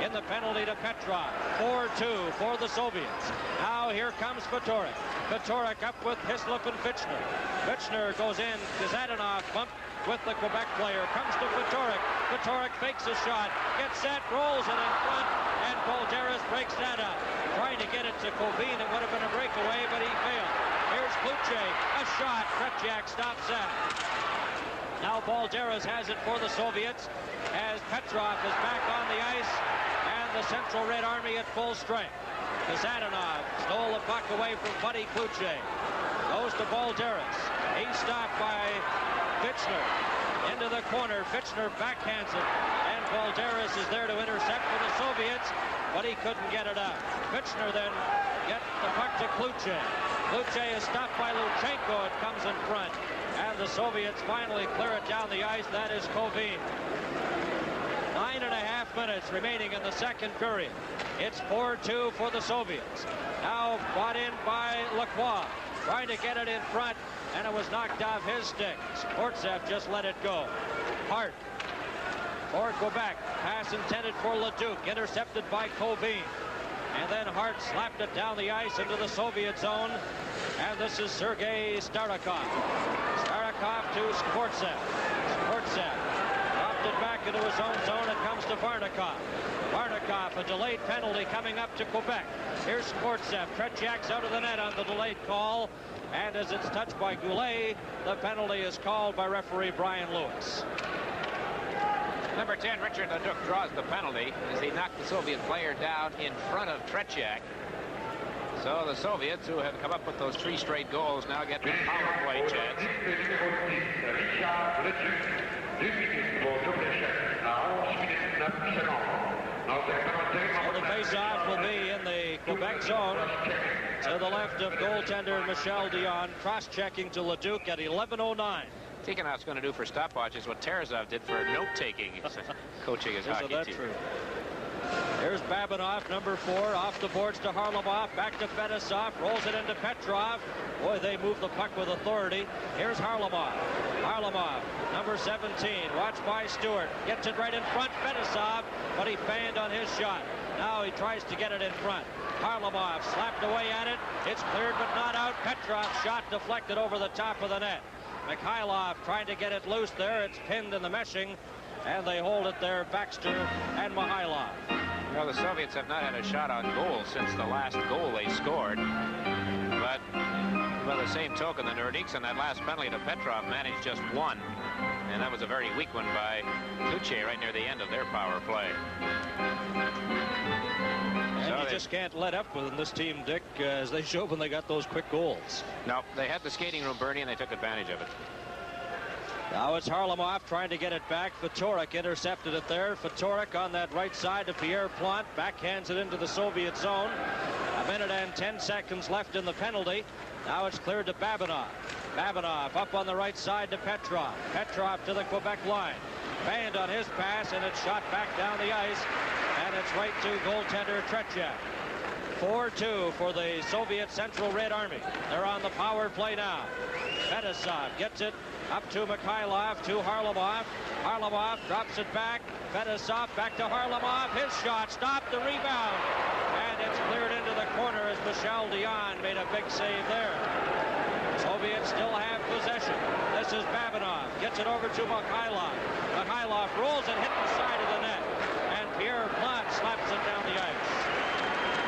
in the penalty to Petrov. 4-2 for the Soviets. Now here comes Fatorik. Fatorik up with Hislop and Fitchner. Fitchner goes in. Kazanov bumped with the Quebec player. Comes to Fatorik. Fatorik fakes a shot. Gets set. Rolls it in front. And Balderas breaks that up. Trying to get it to Kovin. It would have been a breakaway, but he failed. Here's Cloutier. A shot. Tretiak stops that. Now Balderas has it for the Soviets as Petrov is back on the ice and the Central Red Army at full strength. Kazanov stole the puck away from Buddy Cloutier. Goes to Balderas. He's stopped by Fitchner. Into the corner. Fitchner backhands it. And Balderas is there to intercept for the Soviets, but he couldn't get it out. Fitchner then gets the puck to Cloutier. Cloutier is stopped by Luchenko. It comes in front. And the Soviets finally clear it down the ice. That is Kovin. 9.5 minutes remaining in the second period. It's 4-2 for the Soviets. Now brought in by Lacroix. Trying to get it in front, and it was knocked off his stick. Sportsev just let it go. Hart for Quebec. Pass intended for Leduc. Intercepted by Kovin. And then Hart slapped it down the ice into the Soviet zone. And this is Sergei Starikov. Starikov to Skvortsev. Skvortsev dropped it back into his own zone. It comes to Varnikov. Varnikov, a delayed penalty coming up to Quebec. Here's Skvortsev. Tretiak's out of the net on the delayed call. And as it's touched by Goulet, the penalty is called by referee Brian Lewis. Number 10, Richard Leduc, draws the penalty as he knocked the Soviet player down in front of Tretiak. So the Soviets, who have come up with those 3 straight goals, now get the power play chance. So the face-off will be in the Quebec zone to the left of goaltender Michel Dion, cross-checking to Leduc at 11:09. Tikhonov's going to do for stopwatch is what Terezov did for note-taking. Coaching his hockey team. True. Here's Babinov, number 4, off the boards to Harlamov, back to Fetisov, rolls it into Petrov. Boy, they move the puck with authority. Here's Harlamov. Harlamov, number 17, watched by Stewart, gets it right in front, Fetisov, but he fanned on his shot. Now he tries to get it in front. Harlamov slapped away at it. It's cleared but not out. Petrov's shot deflected over the top of the net. Mikhailov trying to get it loose there. It's pinned in the meshing, and they hold it there, Baxter and Mikhailov. Well, the Soviets have not had a shot on goal since the last goal they scored. But by the same token, the Nordiques on that last penalty to Petrov managed just 1. And that was a very weak one by Cloutier right near the end of their power play. And you just can't let up with this team, Dick, as they showed when they got those quick goals. No, they had the skating room, Bernie, and they took advantage of it. Now it's Harlamov trying to get it back. Fatorik intercepted it there. Fatorik on that right side to Pierre Plante. Backhands it into the Soviet zone. 1 minute and 10 seconds left in the penalty. Now it's cleared to Babinov. Babinov up on the right side to Petrov. Petrov to the Quebec line. Fanned on his pass, and it's shot back down the ice. And it's right to goaltender Tretiak. 4-2 for the Soviet Central Red Army. They're on the power play now. Fetisov gets it up to Mikhailov, to Harlamov. Harlamov drops it back. Fetisov back to Harlamov. His shot stopped, the rebound. And it's cleared into the corner as Michel Dion made a big save there. Soviets still have possession. This is Babinov. Gets it over to Mikhailov. Mikhailov rolls and hit the side of the net. And Pierre Plante slaps it down the ice.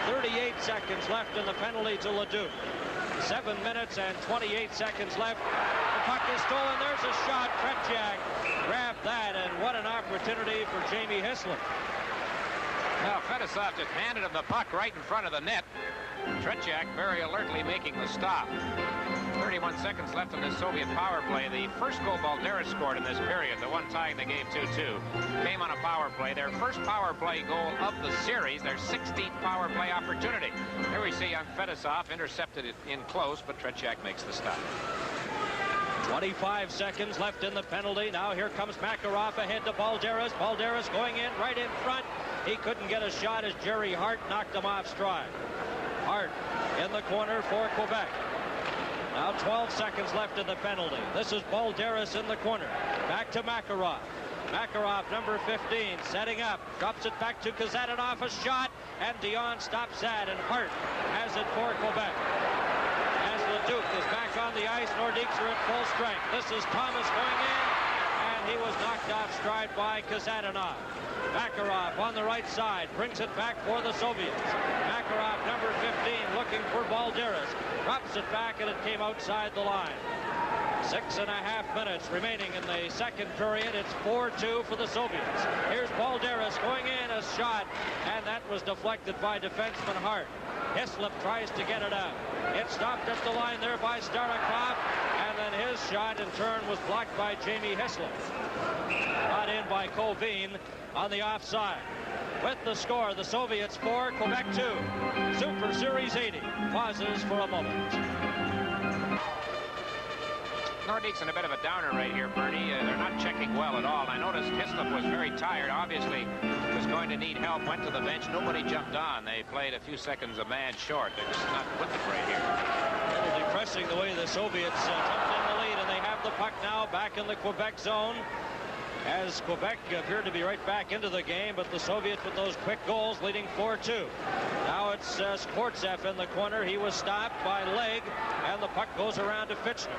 38 seconds left in the penalty to Leduc. 7 minutes and 28 seconds left. The puck is stolen. There's a shot. Tretiak grabbed that, and what an opportunity for Jamie Hislop. Now, Fetisov just handed him the puck right in front of the net. Tretiak very alertly making the stop. 31 seconds left in the Soviet power play. The first goal Balderas scored in this period, the one tying the game 2-2, came on a power play. Their first power play goal of the series, their 16th power play opportunity. Here we see young Fedosov intercepted it in close, but Tretiak makes the stop. 25 seconds left in the penalty. Now here comes Makarov ahead to Balderas. Balderas going in right in front. He couldn't get a shot as Jerry Hart knocked him off stride. Hart in the corner for Quebec. Now 12 seconds left in the penalty. This is Balderas in the corner. Back to Makarov. Makarov, number 15, setting up. Drops it back to Kazadanov. A shot, and Dion stops that, and Hart has it for Quebec. As Leduc is back on the ice, Nordiques are at full strength. This is Thomas going in, and he was knocked off stride by Kazadanov. Makarov on the right side brings it back for the Soviets. Makarov, number 15, looking for Balderas. Drops it back, and it came outside the line. 6.5 minutes remaining in the second period. It's 4-2 for the Soviets. Here's Balderas going in, a shot, and that was deflected by defenseman Hart. Hislop tries to get it out. It stopped at the line there by Starikov, and then his shot in turn was blocked by Jamie Hislop. Brought in by Covine on the offside. With the score, the Soviets 4, Quebec 2. Super Series 80 pauses for a moment. Nordiques in a bit of a downer right here, Bernie. They're not checking well at all. I noticed Hislop was very tired. Obviously was going to need help. Went to the bench. Nobody jumped on. They played a few seconds a man short. They're just not with it right here. A little depressing the way the Soviets jumped in the lead, and they have the puck now back in the Quebec zone. As Quebec appeared to be right back into the game, but the Soviets with those quick goals leading 4-2. Now it's Skvortsov in the corner. He was stopped by Leg, and the puck goes around to Fitchner.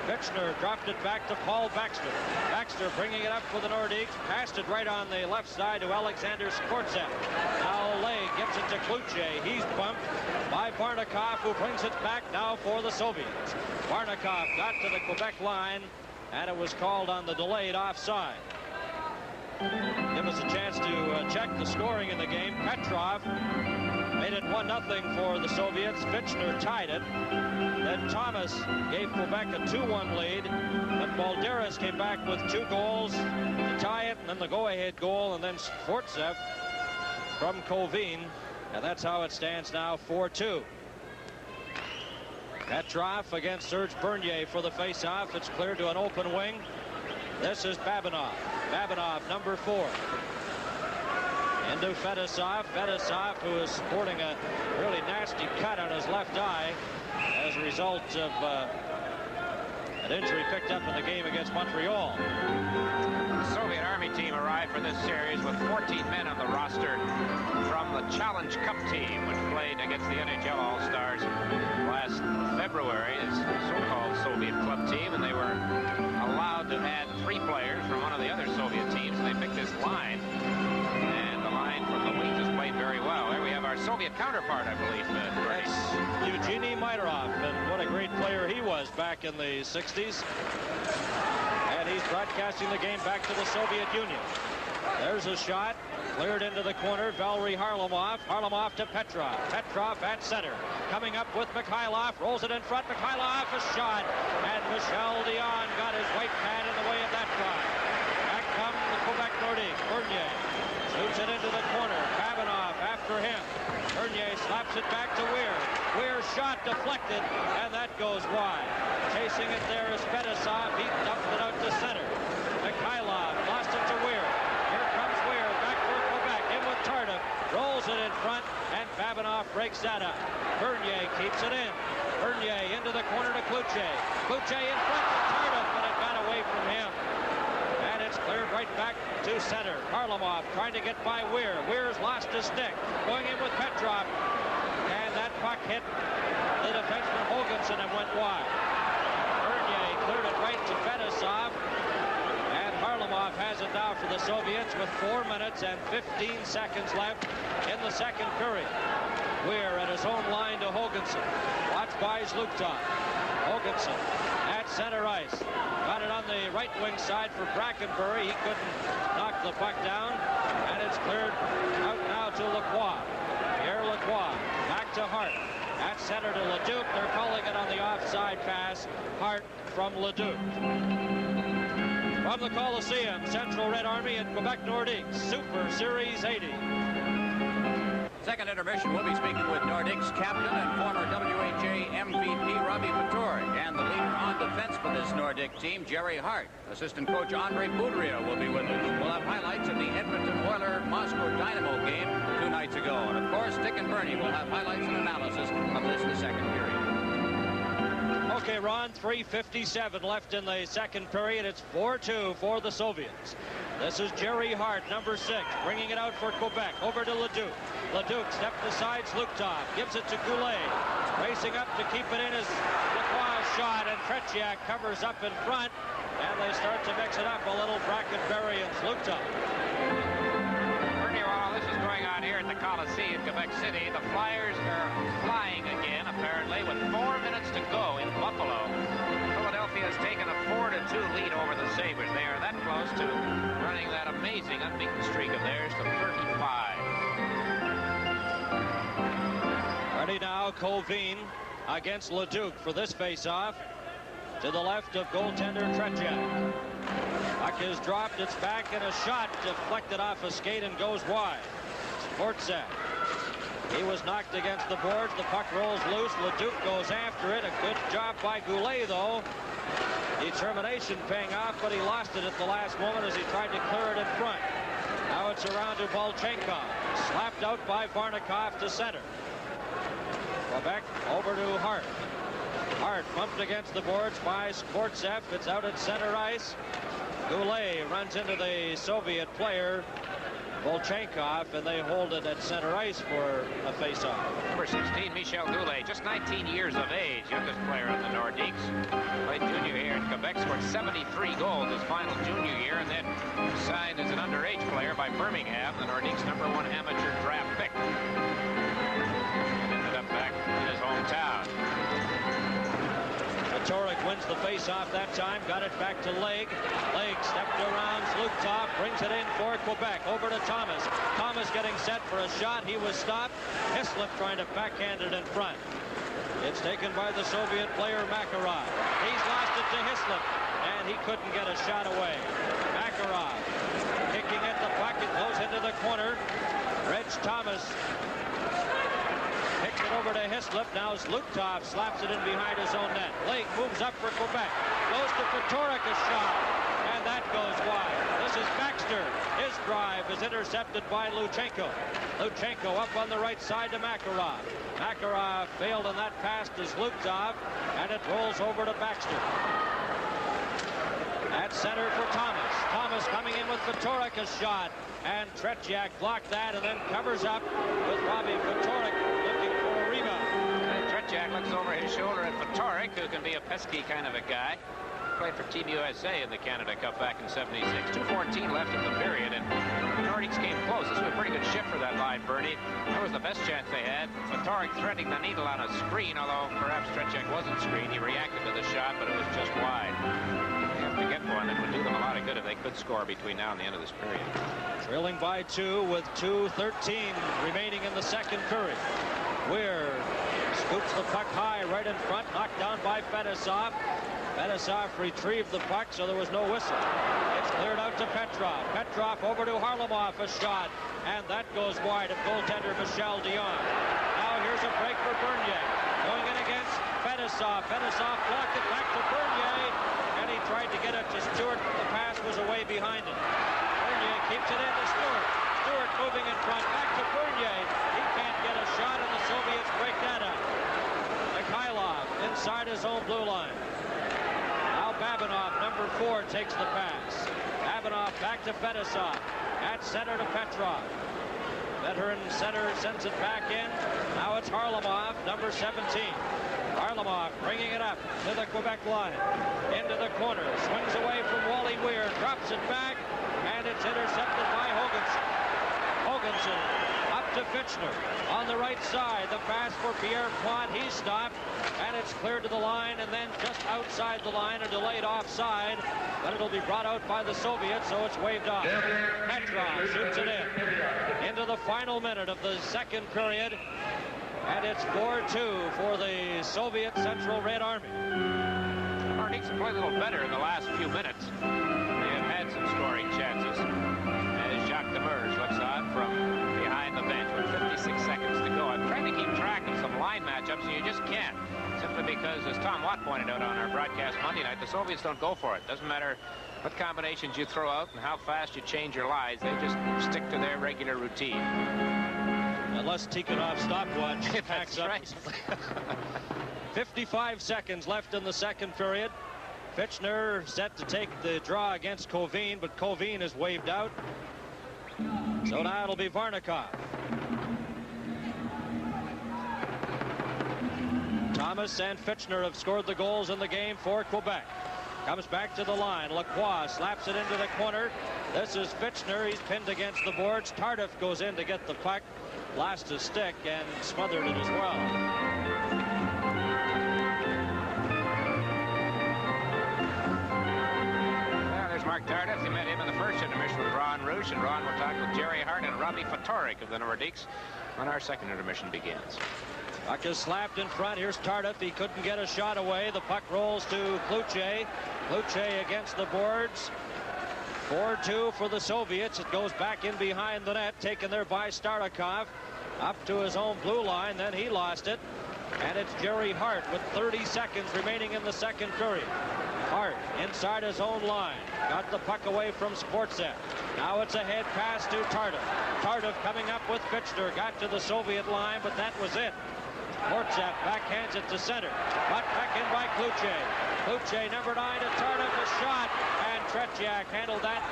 Fitchner dropped it back to Paul Baxter. Baxter bringing it up for the Nordiques. Passed it right on the left side to Alexander Skvortsov. Now Leg gives it to Kluche. He's bumped by Barnikov, who brings it back now for the Soviets. Barnikov got to the Quebec line, and it was called on the delayed offside. Give us a chance to check the scoring in the game. Petrov made it 1-0 for the Soviets. Fitchner tied it. Then Thomas gave Quebec a 2-1 lead. But Balderas came back with 2 goals to tie it, and then the go-ahead goal, and then Skvortsov from Covine. And that's how it stands now, 4-2. Petrov against Serge Bernier for the face-off. It's cleared to an open wing. This is Babinov. Babinov, number 4. Into Fedosov. Fedosov, who is sporting a really nasty cut on his left eye as a result of an injury picked up in the game against Montreal. The Soviet Army team arrived for this series with 14 men on the roster from the Challenge Cup team, which played against the NHL All-Stars last February. It's a so-called Soviet club team, and they were allowed to add 3 players from one of the other Soviet teams, and they picked this line. And the line from the wings has played very well. There we have our Soviet counterpart, I believe. That's Eugenie Maidorov, and what a great player he was back in the 60s. And he's broadcasting the game back to the Soviet Union. There's a shot, cleared into the corner. Valery Harlamov. Harlamov to Petrov. Petrov at center. Coming up with Mikhailov. Rolls it in front. Mikhailov, a shot. And Michel Dion got his white pad in the way of that try. Back come the Quebec Nordiques. Bernier shoots it into the corner. Babinov after him. Bernier slaps it back to Weir. Weir's shot deflected, and that goes wide. Chasing it there is Fedosov. He dumped it out to center. Mikhailov lost it to Weir. Here comes Weir back for Quebec. In with Tardif. Rolls it in front, and Babinov breaks that up. Bernier keeps it in. Bernier into the corner to Kluche. Kluche in front to Tardif, but it got away from him. And it's cleared right back to center. Harlamov trying to get by Weir. Weir's lost his stick. Going in with Petrov. And that puck hit the defenseman Hoganson and went wide. Bernier cleared it right to Fedosov. And Harlamov has it now for the Soviets with 4 minutes and 15 seconds left in the second period. Weir at his own line to Hoganson. Watched by Zlukton. Hoganson at center ice. Got it on the right wing side for Brackenbury. He couldn't knock the puck down. And it's cleared out now to Lacroix. Pierre Lacroix back to Hart. At center to Leduc. They're calling it on the offside pass. Hart from Leduc. From the Coliseum, Central Red Army and Quebec Nordiques, Super Series 80. Second intermission, we'll be speaking with Nordiques captain and former WHA MVP Robbie Fatorik, and the leader on defense for this Nordic team, Jerry Hart. Assistant coach Andre Boudria will be with us. We'll have highlights of the Edmonton Oilers-Moscow Dynamo game 2 nights ago. And of course, Dick and Bernie will have highlights and analysis of this, the second period. Okay, Ron, 3:57 left in the second period. It's 4-2 for the Soviets. This is Jerry Hart, number 6, bringing it out for Quebec. Over to Leduc. Leduc stepped aside Luktov, gives it to Goulet. Racing up to keep it in his Lacroix shot, and Tretiak covers up in front, and they start to mix it up a little. Bracket variance. Luktov. While this is going on here at the Coliseum, Quebec City, the Flyers are flying again, apparently, with 4 minutes to go in Buffalo. Philadelphia has taken a 4-2 lead over the Sabres. They are that close to running that amazing unbeaten streak of theirs to 35. Ready now, Colvin against Leduc for this face-off. To the left of goaltender Tretiak. Puck is dropped, it's back, and a shot deflected off a skate and goes wide. Sportsak. He was knocked against the boards. The puck rolls loose. Leduc goes after it. A good job by Goulet, though. Determination paying off, but he lost it at the last moment as he tried to clear it in front. Now it's around to Bolchenkov. Slapped out by Varnikov to center. Quebec over to Hart. Hart bumped against the boards by Sportsev. It's out at center ice. Goulet runs into the Soviet player, Bolchenkov, and they hold it at center ice for a face-off. Number 16, Michel Goulet, just 19 years of age, youngest player in the Nordiques. Played junior here in Quebec, scored 73 goals his final junior year, and then signed as an underage player by Birmingham, the Nordiques' #1 amateur draft pick. And ended up back in his hometown. Fatorik wins the face-off that time. Got it back to Legge. Legge stepped around Luktov, brings it in for Quebec. Over to Thomas. Thomas getting set for a shot. He was stopped. Hislop trying to backhand it in front. It's taken by the Soviet player Makarov. He's lost it to Hislop, and he couldn't get a shot away. Makarov kicking at the puck. It goes into the corner. Reg Thomas kicks it over to Hislop. Now Luktov slaps it in behind his own net. Lake moves up for Quebec. Goes to Fatorik, a shot. And that goes wide. This is Baxter. His drive is intercepted by Luchenko. Luchenko up on the right side to Makarov. Makarov failed on that pass to Luktov, and it rolls over to Baxter. At center for Thomas. Thomas coming in with Fatorik, a shot. And Tretiak blocked that and then covers up with Robbie Fatorik looking for a rebound. And Tretiak looks over his shoulder at Fatorik, who can be a pesky kind of a guy. Played for Team USA in the Canada Cup back in '76. 2:14 left in the period, and the Nordiques came close. This was a pretty good shift for that line, Bernie. That was the best chance they had. Fatorik threading the needle on a screen, although perhaps Tretiak wasn't screened. He reacted to the shot, but it was just wide. To get one, it would do them a lot of good if they could score between now and the end of this period. Trailing by 2 with 2:13 remaining in the second period. Weir scoops the puck high right in front, knocked down by Fedosov. Fedosov retrieved the puck, so there was no whistle. It's cleared out to Petrov. Petrov over to Harlamov, a shot, and that goes wide of goaltender Michel Dion. Now here's a break for Bernier. Going in against Fedosov. Fedosov blocked it back to Bernier. And he tried to get it to Stewart, but the pass was away behind him. Bernier keeps it in to Stewart. Stewart moving in front, back to Bernier. He can't get a shot, and the Soviets break that up. Mikhailov inside his own blue line. Now Babinov, number 4, takes the pass. Babinov back to Fedosov. At center to Petrov. Veteran center sends it back in. Now it's Harlamov, number 17. Harlamov bringing it up to the Quebec line. Into the corner. Swings away from Wally Weir. Drops it back. And it's intercepted by Hoganson. Hoganson up to Fitchner. On the right side. The pass for Pierre Plante. He stopped. And it's cleared to the line. And then just outside the line, a delayed offside. But it'll be brought out by the Soviets, so it's waved off. Petrov shoots it in. Into the final minute of the second period. And it's 4-2 for the Soviet Central Red Army. Nordiques have played a little better in the last few minutes. They have had some scoring chances. As Jacques Demers looks on from behind the bench with 56 seconds to go. I'm trying to keep track of some line matchups, and you just can't. Simply because, as Tom Watt pointed out on our broadcast Monday night, the Soviets don't go for it. Doesn't matter what combinations you throw out and how fast you change your lines. They just stick to their regular routine. Unless Tikhonov's stopwatch packs up. Right. 55 seconds left in the second period. Fitchner set to take the draw against Kovin, but Kovin is waved out. So now it'll be Varnikov. Thomas and Fitchner have scored the goals in the game for Quebec. Comes back to the line. Lacroix slaps it into the corner. This is Fitchner. He's pinned against the boards. Tardif goes in to get the puck. Lost his stick and smothered it as well. There's Mark Tardif. You met him in the first intermission with Ron Roosh, and Ron will talk with Jerry Hart and Robbie Fatorik of the Nordiques when our second intermission begins. Puck is slapped in front. Here's Tardif. He couldn't get a shot away. The puck rolls to Kluche. Kluche against the boards. 4-2 for the Soviets. It goes back in behind the net, taken there by Starikov. Up to his own blue line, then he lost it. And it's Jerry Hart with 30 seconds remaining in the second period. Hart inside his own line. Got the puck away from Sportset. Now it's a head pass to Tardif. Tardif coming up with Fitchner. Got to the Soviet line, but that was it. Sportset backhands it to center. But back in by Kluche. Kluche, number 9 to Tardif. A shot. And Tretiak handled that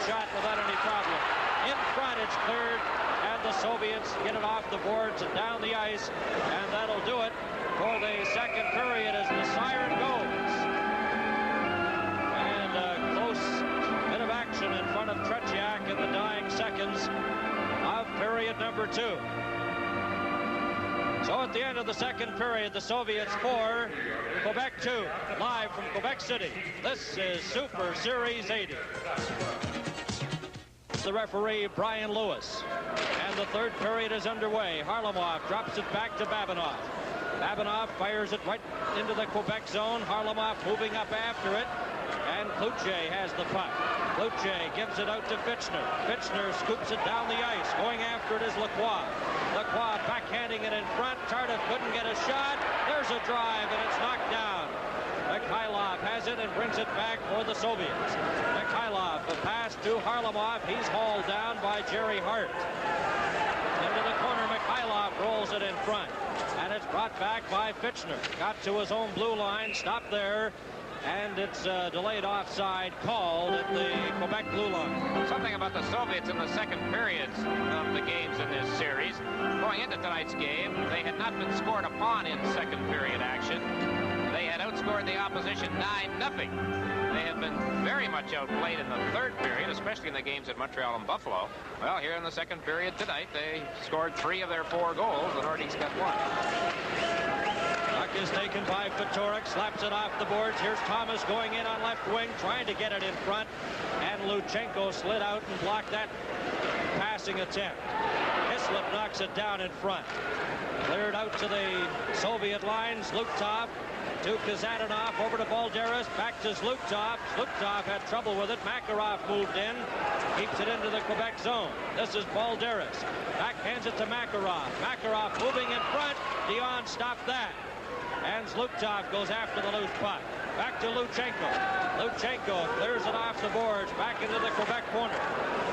shot without any problem. In front, it's cleared. And the Soviets get it off the boards and down the ice. And that'll do it for the second period as the siren goes. And a close bit of action in front of Tretiak in the dying seconds of period number 2. So at the end of the second period, the Soviets 4, Quebec 2, live from Quebec City. This is Super Series 80. The referee, Brian Lewis. And the third period is underway. Harlamov drops it back to Babinov. Babinov fires it right into the Quebec zone. Harlamov moving up after it. And Kluche has the puck. Kluche gives it out to Fitchner. Fitchner scoops it down the ice. Going after it is Lacroix. Lacroix backhanding it in front. Tardif couldn't get a shot. There's a drive, and it's knocked down. Mikhailov has it and brings it back for the Soviets. Mikhailov, a pass to Harlamov. He's hauled down by Jerry Hart. Into the corner, Mikhailov rolls it in front. And it's brought back by Fitchner. Got to his own blue line, stopped there. And it's delayed offside called at the Quebec blue line. Something about the Soviets in the second periods of the games in this series. Going into tonight's game, they had not been scored upon in second period action. They had outscored the opposition 9-0. They have been very much outplayed in the third period, especially in the games at Montreal and Buffalo. Well, here in the second period tonight, they scored 3 of their 4 goals. The Nordiques got 1. Puck is taken by Fatorik, slaps it off the boards. Here's Thomas going in on left wing, trying to get it in front. And Luchenko slid out and blocked that passing attempt. Hislop knocks it down in front. Cleared out to the Soviet lines. Zlutov to Kazadanov, over to Balderas, back to Zlutov. Zlutov had trouble with it. Makarov moved in, keeps it into the Quebec zone. This is Balderas. Backhands it to Makarov. Makarov moving in front. Dion stopped that. And Zlutov goes after the loose puck. Back to Luchenko. Luchenko clears it off the boards, back into the Quebec corner.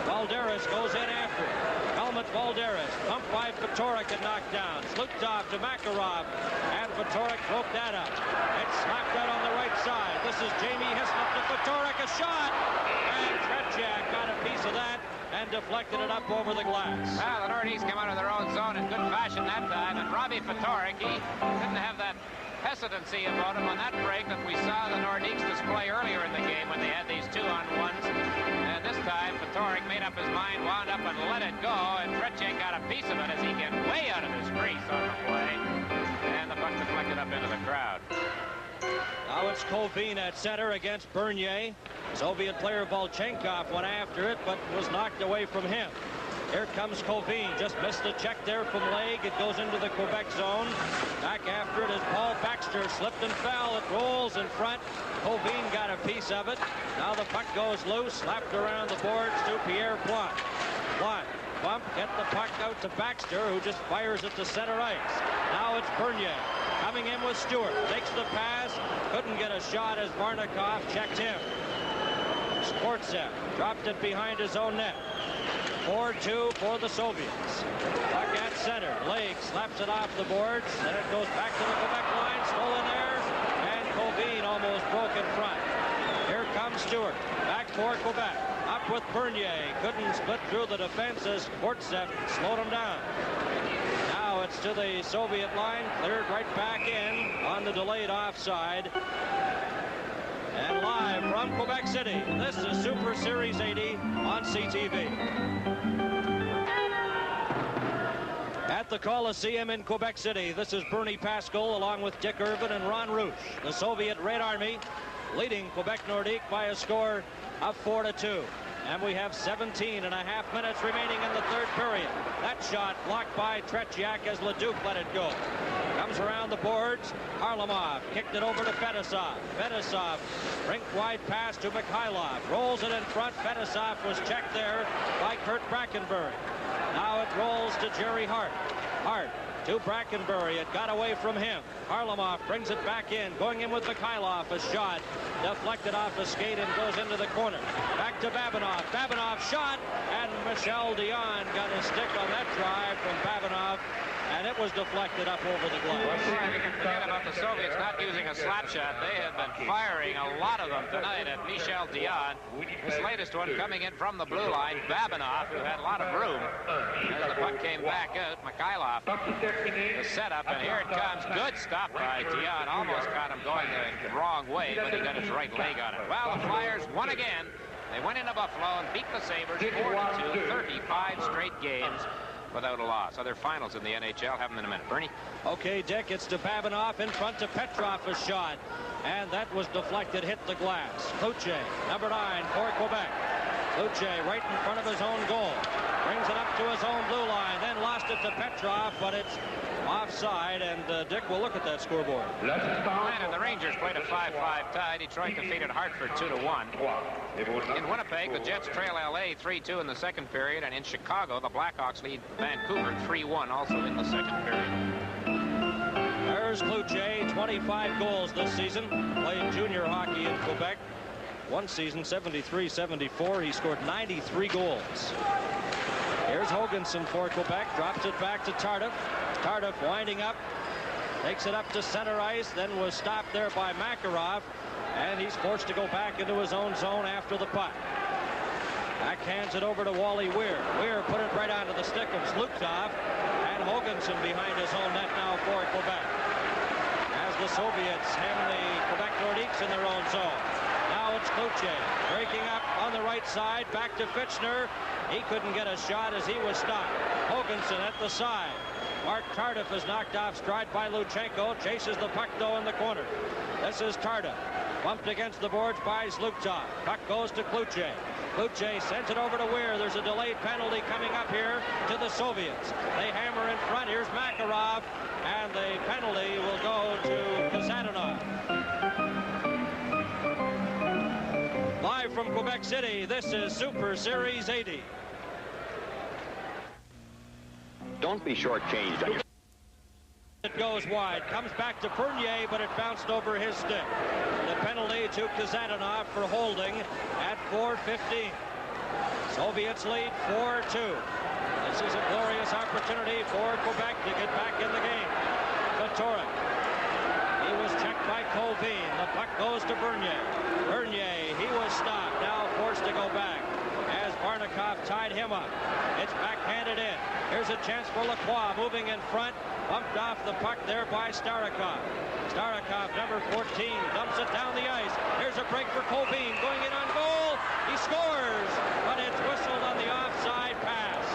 Balderas goes in after it. Helmut Balderas, pumped by Fatorik and knocked down. Zlutov to Makarov, and Fatorik broke that up. It's slapped out on the right side. This is Jamie Hislop to Fatorik, a shot! And Tretiak got a piece of that and deflected it up over the glass. Well, the Nordiques came out of their own zone in good fashion that time, and Robbie Fatorik, he didn't have that hesitancy about him on that break that we saw the Nordiques display earlier in the game when they had these 2-on-1s. And this time, Fatorik made up his mind, wound up and let it go, and Tretiak got a piece of it as he get way out of his crease on the play. And the puck deflected up into the crowd. Now it's Kovin at center against Bernier. Soviet player Volchenkov went after it, but was knocked away from him. Here comes Colvin. Just missed the check there from Leg. It goes into the Quebec zone. Back after it is Paul Baxter. Slipped and fell. It rolls in front. Colvin got a piece of it. Now the puck goes loose. Slapped around the boards to Pierre Plante. Plante. Bump. Get the puck out to Baxter, who just fires it to center ice. Now it's Bernier. Coming in with Stewart. Takes the pass. Couldn't get a shot as Varnakov checked him. Sportsev dropped it behind his own net. 4-2 for the Soviets. Puck at center. Leg slaps it off the boards. Then it goes back to the Quebec line. Stolen there. And Colvin almost broke in front. Here comes Stewart. Back for Quebec. Up with Bernier. Couldn't split through the defense as Sportsev slowed him down. Now it's to the Soviet line. Cleared right back in on the delayed offside. And live from Quebec City, this is Super Series 80 on CTV. At the Coliseum in Quebec City, this is Bernie Pascal along with Dick Irvin and Ron Rouge. The Soviet Red Army leading Quebec Nordiques by a score of 4-2. And we have 17 and a half minutes remaining in the third period. That shot blocked by Tretiak as Leduc let it go. Comes around the boards. Harlamov kicked it over to Fetisov. Fetisov, rink wide pass to Mikhailov. Rolls it in front. Fetisov was checked there by Kurt Brackenbury. Now it rolls to Jerry Hart. Hart to Brackenbury. It got away from him. Harlamov brings it back in. Going in with Mikhailov. A shot deflected off the skate and goes into the corner. Back to Babinov. Babinov shot, and Michel Dion got his stick on that drive from Babinov, and it was deflected up over the glass. You can forget about the Soviets not using a slap shot. They have been firing a lot of them tonight at Michel Dion. This latest one coming in from the blue line, Babinov, who had a lot of room. As the puck came back out, Mikhailov, the setup, and here it comes. Good stop by Dion. Almost caught him going the wrong way, but he got his right leg on it. Well, the Flyers won again. They went into Buffalo and beat the Sabres 4-2, 35 straight games without a loss. Other finals in the NHL. Have them in a minute. Bernie? Okay, Dick, it's to Babinov in front to Petrov, a shot. And that was deflected, hit the glass. Cloutier, number 9 for Quebec. Cloutier right in front of his own goal. Brings it up to his own blue line, then lost it to Petrov, but it's offside, and Dick will look at that scoreboard. And the Rangers played a 5-5 tie. Detroit defeated Hartford 2-1. In Winnipeg, the Jets trail LA 3-2 in the second period, and in Chicago, the Blackhawks lead Vancouver 3-1 also in the second period. There's Cloutier, 25 goals this season. Played junior hockey in Quebec. One season, 73-74. He scored 93 goals. Here's Hoganson for Quebec. Drops it back to Tardif. Tardif winding up. Takes it up to center ice. Then was stopped there by Makarov. And he's forced to go back into his own zone after the puck. Backhands it over to Wally Weir. Weir put it right onto the stick of Zlukov. And Hoganson behind his own net now for Quebec. As the Soviets hem the Quebec Nordiques in their own zone. Now it's Cloutier breaking up on the right side. Back to Fitchner. He couldn't get a shot as he was stopped. Hoganson at the side. Mark Tardif is knocked off stride by Luchenko. Chases the puck though in the corner. This is Tardif. Bumped against the boards by Zlukov. Puck goes to Cloutier. Cloutier sends it over to Weir. There's a delayed penalty coming up here to the Soviets. They hammer in front. Here's Makarov. And the penalty will go to Kasatonov. Live from Quebec City, this is Super Series 80. Don't be shortchanged on your... It goes wide, comes back to Bernier, but it bounced over his stick. The penalty to Kasatonov for holding at 4:15. Soviets lead 4-2. This is a glorious opportunity for Quebec to get back in the game. Vitorin. He was checked by Colvin. The puck goes to Bernier. Bernier, he was stopped, now forced to go back as Varnakov tied him up. It's backhanded in. Here's a chance for Lacroix moving in front. Bumped off the puck there by Starikov. Starikov, number 14, dumps it down the ice. Here's a break for Colvin, going in on goal. He scores, but it's whistled on the offside pass.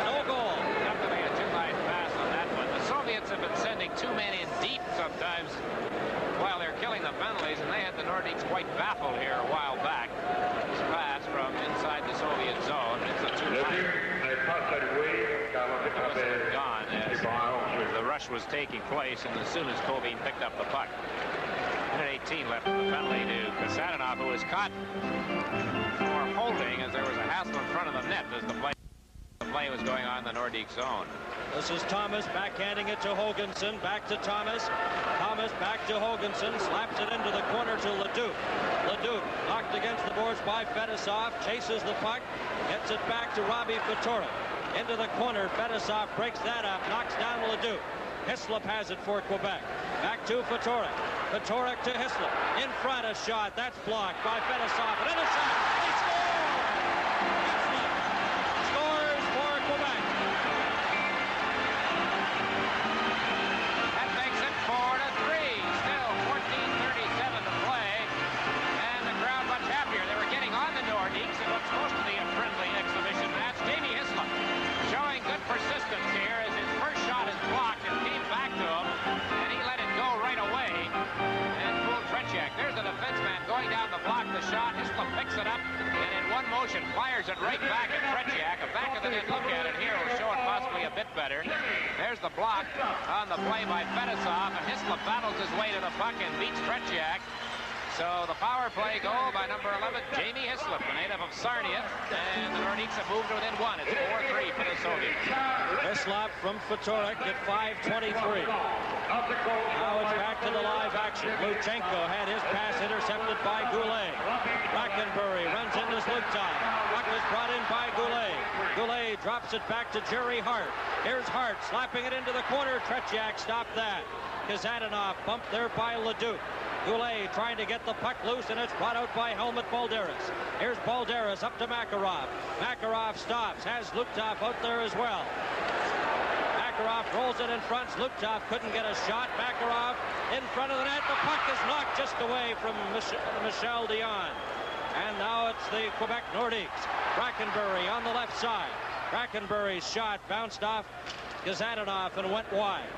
No goal. Definitely a two-line pass on that one. The Soviets have been sending two men in deep sometimes while they're killing the penalties, and they had the Nordiques quite baffled here a while back. This pass from inside the Soviet zone. It's a two-line. rush was taking place, and as soon as Kovin picked up the puck. 1:18 left in the penalty to Kasatonov, who was caught for holding as there was a hassle in front of the net as the play was going on in the Nordiques zone. This is Thomas backhanding it to Hoganson. Back to Thomas. Thomas back to Hoganson. Slaps it into the corner to Leduc. Leduc knocked against the boards by Fedosov. Chases the puck. Gets it back to Robbie Fedoruk. Into the corner. Fedosov breaks that up. Knocks down Leduc. Hislop has it for Quebec. Back to Fedoruk. Fedoruk to Hislop. In front, a shot. That's blocked by Fedosov. Another shot. They score! Hislop scores for Quebec. That makes it 4-3. Still 14:37 to play. And the crowd much happier. They were getting on the Nordiques in what's supposed to be a friendly exhibition match. Jamie Hislop showing good persistence here as his first shot is blocked and came back to him. And he let it go right away. And fooled Tretiak. There's the defenseman going down to block the shot. Hislop picks it up and in one motion fires it right back at Tretiak. A back of the net look at it here will show it possibly a bit better. There's the block on the play by Fedosov, and Hislop battles his way to the puck and beats Tretiak. So the power play goal by number 11, Jamie Hislop, the native of Sarnia, and the Nordiques have moved to within one. It's 4-3 for the Soviets. Hislop from Fedoruk at 5:23. Now it's back to the live action. Luchenko had his pass intercepted by Goulet. Brackenbury runs into Zlutov. Puck is brought in by Goulet. Goulet drops it back to Jerry Hart. Here's Hart slapping it into the corner. Tretiak stopped that. Kasatonov bumped there by Leduc. Goulet trying to get the puck loose, and it's brought out by Helmut Balderas. Here's Balderas up to Makarov. Makarov stops, has Zlutov out there as well. Makarov rolls it in front. Zlutov couldn't get a shot. Makarov in front of the net. The puck is knocked just away from Michel Dion. And now it's the Quebec Nordiques. Brackenbury on the left side. Brackenbury's shot bounced off Kasatonov and went wide.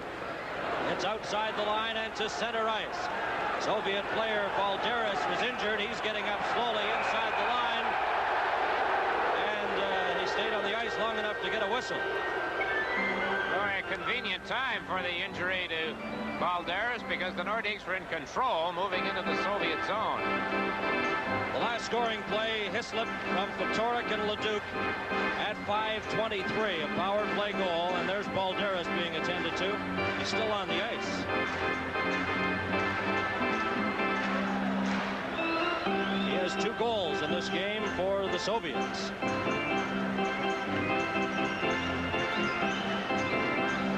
It's outside the line and to center ice. Soviet player Balderas was injured. He's getting up slowly inside the line. And he stayed on the ice long enough to get a whistle. Very convenient time for the injury to Balderas because the Nordiques were in control moving into the Soviet zone. The last scoring play, Hislop from Fedoruk and Leduc at 5:23. A power play goal, and there's Balderas being attended to. He's still on the ice. He has 2 goals in this game for the Soviets.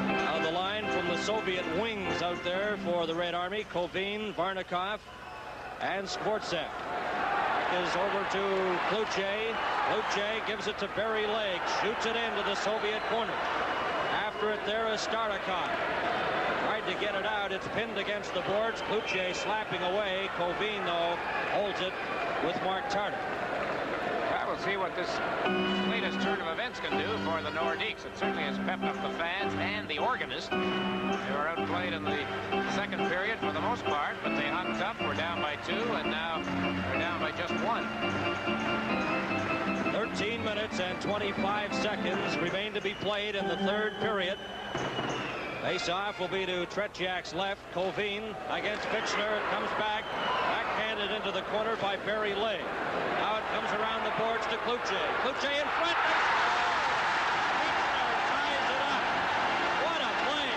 Now the line from the Soviet wings out there for the Red Army: Kovin, Varnikov, and Skvortsov. Is over to Kluche. Kluche gives it to Barry Lake. Shoots it into the Soviet corner. After it there is Starikov. Tried to get it out. It's pinned against the boards. Kluche slapping away. Kovin, though, holds it with Mark Tarter. Well, we'll see what this latest turn of events can do for the Nordiques. It certainly has pepped up the fans and the organist. They were outplayed in the second period for the most part, but they hung tough. We're down by 2, and now they're down by just 1. 13 minutes and 25 seconds remain to be played in the third period. Face-off will be to Tretiak's left. Kovin against Fitchner. It comes back. Backhanded into the corner by Barry Lake. Now it comes around the boards to Kluche. Kluche in front. Fitchner ties it up. What a play.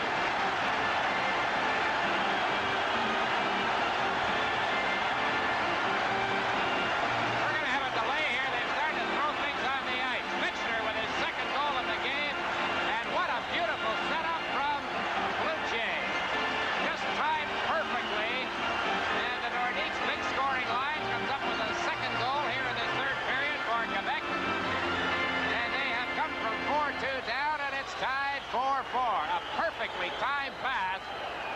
We're going to have a delay here. They've started to throw things on the ice. Fitchner with his second goal of the game. And what a beautiful setup from Kluche. Just timed perfectly. And the Nordiques' big scoring line comes up with a second goal here in the third period for Quebec. And they have come from 4-2 down, and it's tied 4-4. A perfectly timed pass.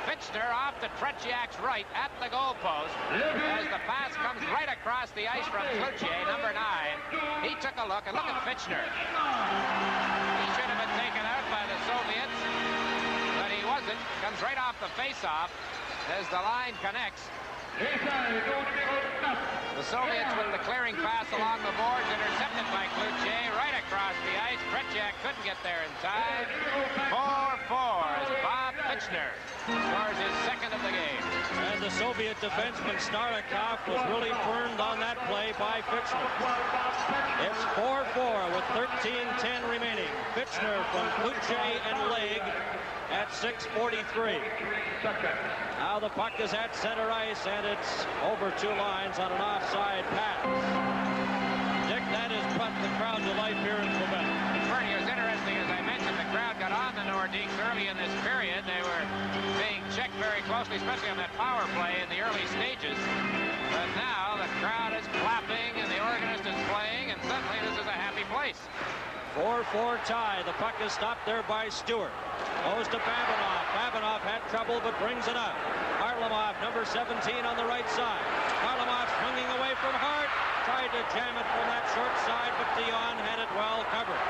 Fitchner off to Tretiak's right at the goalpost as the pass comes right across the ice from Kluche, number 9. He took a look, and look at Fitchner. He should have been taken out by the Soviets, but he wasn't. Comes right off the face-off as the line connects. The Soviets with the clearing pass along the boards, intercepted by Kluche right across the ice. Tretiak couldn't get there in time. 4-4 as Bob Fitchner Fitchner scores his second of the game. And the Soviet defenseman Starikov was really burned on that play by Fitchner. It's 4-4 with 13:10 remaining. Fitchner from Kluche and Leg at 6:43. Now the puck is at center ice, and it's over 2 lines on an offside pass. Dick, that has brought the crowd to life here in Quebec. Bernie, it was interesting, as I mentioned, the crowd got on the Nordiques early in this period. They were being checked very closely, especially on that power play in the early stages. But now the crowd is clapping and the organist is playing, and suddenly this is a happy place. 4-4 tie. The puck is stopped there by Stewart. Goes to Babinoff. Babinoff had trouble but brings it up. Harlamov, number 17 on the right side. Harlamov's swinging away from Hart. Tried to jam it from that short side, but Dion had it well covered.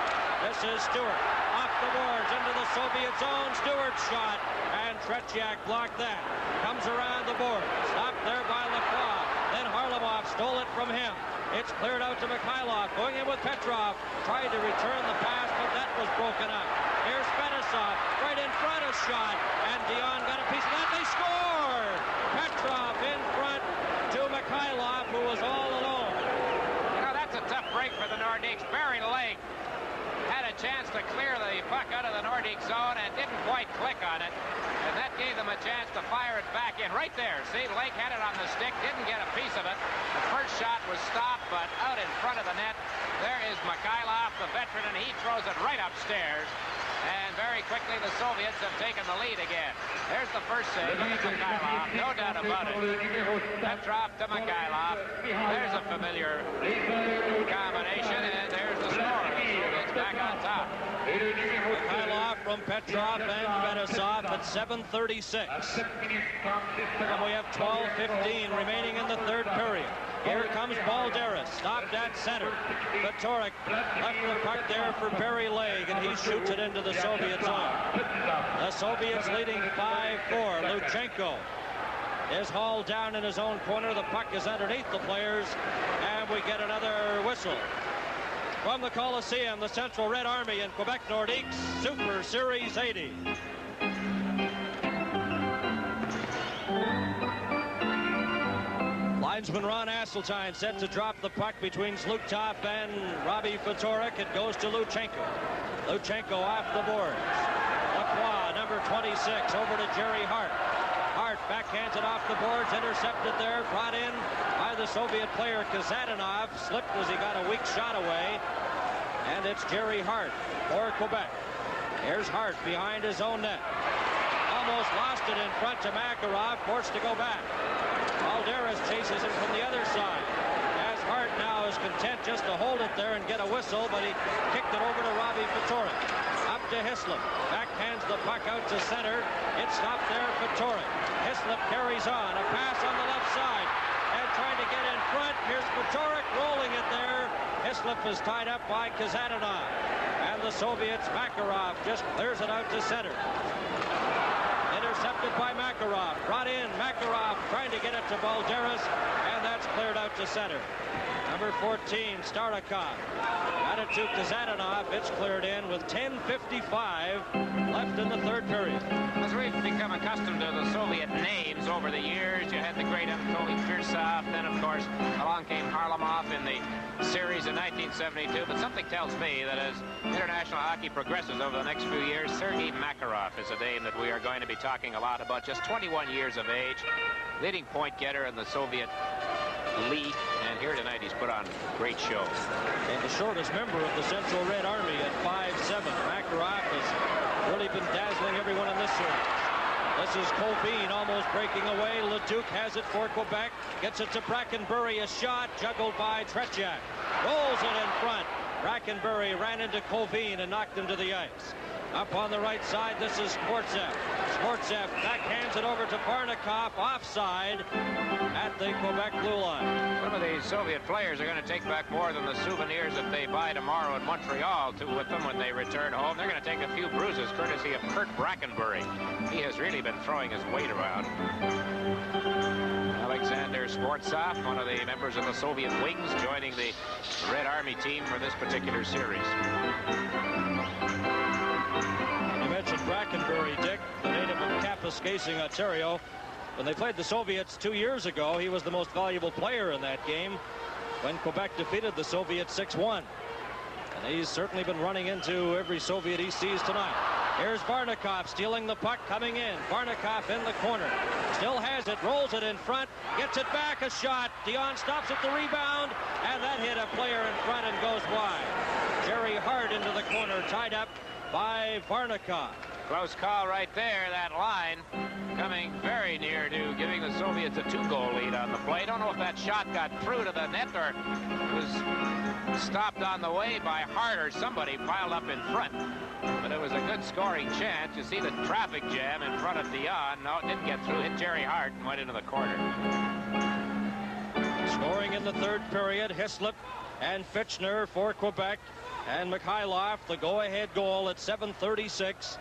This is Stewart. Off the boards into the Soviet zone. Stewart's shot, and Tretiak blocked that. Comes around the board. Stopped there by Lacroix. Then Harlamov stole it from him. It's cleared out to Mikhailov. Going in with Petrov. Tried to return the pass, but that was broken up. Here's Fetisov. Right in front, a shot. And Dion got a piece of that. They score! Petrov in front to Mikhailov, who was all alone. You know, that's a tough break for the Nordiques. Barry Lake had a chance to clear the puck out of the Nordique zone and didn't quite click on it. And that gave them a chance to fire it back in. Right there. See, Lake had it on the stick, didn't get a piece of it. The first shot was stopped, but out in front of the net. There is Mikhailov, the veteran, and he throws it right upstairs. And very quickly, the Soviets have taken the lead again. There's the first save. Look at Mikhailov. No doubt about it. Petrov to Mikhailov. There's a familiar combination, and there's the score. The Soviets back on top. Mikhailov from Petrov and Fetisov at 7:36. And we have 12:15 remaining in the third period. Here comes Balderas, stopped at center. Vitorik left the puck there for Barry Leg, and he shoots it into the Soviet zone. The Soviets leading 5-4. Luchenko is hauled down in his own corner. The puck is underneath the players, and we get another whistle. From the Coliseum, the Central Red Army and Quebec Nordiques Super Series 80. Linesman Ron Asseltine set to drop the puck between Zlutov and Robbie Fatorik. It goes to Luchenko. Luchenko off the boards. Lacroix, number 26, over to Jerry Hart. Hart backhands it off the boards, intercepted there, brought in by the Soviet player Kazadanov. Slipped as he got a weak shot away. And it's Jerry Hart for Quebec. Here's Hart behind his own net. Almost lost it in front to Makarov, forced to go back. Balderas chases him from the other side. As Hart now is content just to hold it there and get a whistle, but he kicked it over to Robbie Fatorik. Up to Hislop. Backhands the puck out to center. It stopped there, Fatorik. Hislop carries on. A pass on the left side. And trying to get in front. Here's Fatorik rolling it there. Hislop is tied up by Kazadanov. And the Soviets, Makarov, just clears it out to center. Intercepted by Makarov. Brought in. Makarov trying to get it to Balderas. And that's cleared out to center. Number 14, Starikov. Got it to Kazadanov. It's cleared in with 10:55 left in the third period. As we've become accustomed to the Soviet names over the years, you had the great Anatoly Firsov. Then, of course, along came Harlamov in the series in 1972. But something tells me that as international hockey progresses over the next few years, Sergei Makarov is a name that we are going to be talking a lot about. Just 21 years of age, leading point getter in the Soviet League, and here tonight he's put on a great show. And the shortest member of the Central Red Army at 5'7". Makarov has really been dazzling everyone in this series. This is Colvin almost breaking away. Leduc has it for Quebec. Gets it to Brackenbury. A shot juggled by Tretiak. Rolls it in front. Brackenbury ran into Colvin and knocked him to the ice. Up on the right side, this is Sportsev. Sportsev backhands it over to Varnikov, offside at the Quebec blue line. Some of these Soviet players are going to take back more than the souvenirs that they buy tomorrow in Montreal with them when they return home. They're going to take a few bruises courtesy of Kurt Brackenbury. He has really been throwing his weight around. Alexander Sportsov, one of the members of the Soviet wings, joining the Red Army team for this particular series. You mentioned Brackenbury, Dick, the native of Kapuskasing, Ontario. When they played the Soviets 2 years ago, he was the most valuable player in that game when Quebec defeated the Soviets 6-1. And he's certainly been running into every Soviet he sees tonight. Here's Varnikov stealing the puck, coming in. Varnikov in the corner. Still has it, rolls it in front, gets it back, a shot. Dion stops at the rebound, and that hit a player in front and goes wide. Jerry Hart into the corner, tied up by Varnikov. Close call right there, that line coming very near to giving the Soviets a 2-goal lead on the play. Don't know if that shot got through to the net or was stopped on the way by Hart or somebody piled up in front. But it was a good scoring chance. You see the traffic jam in front of Dion. No, it didn't get through. Hit Jerry Hart and went into the corner. Scoring in the third period, Hislop and Fitchner for Quebec. And Mikhailov, the go-ahead goal at 7:36.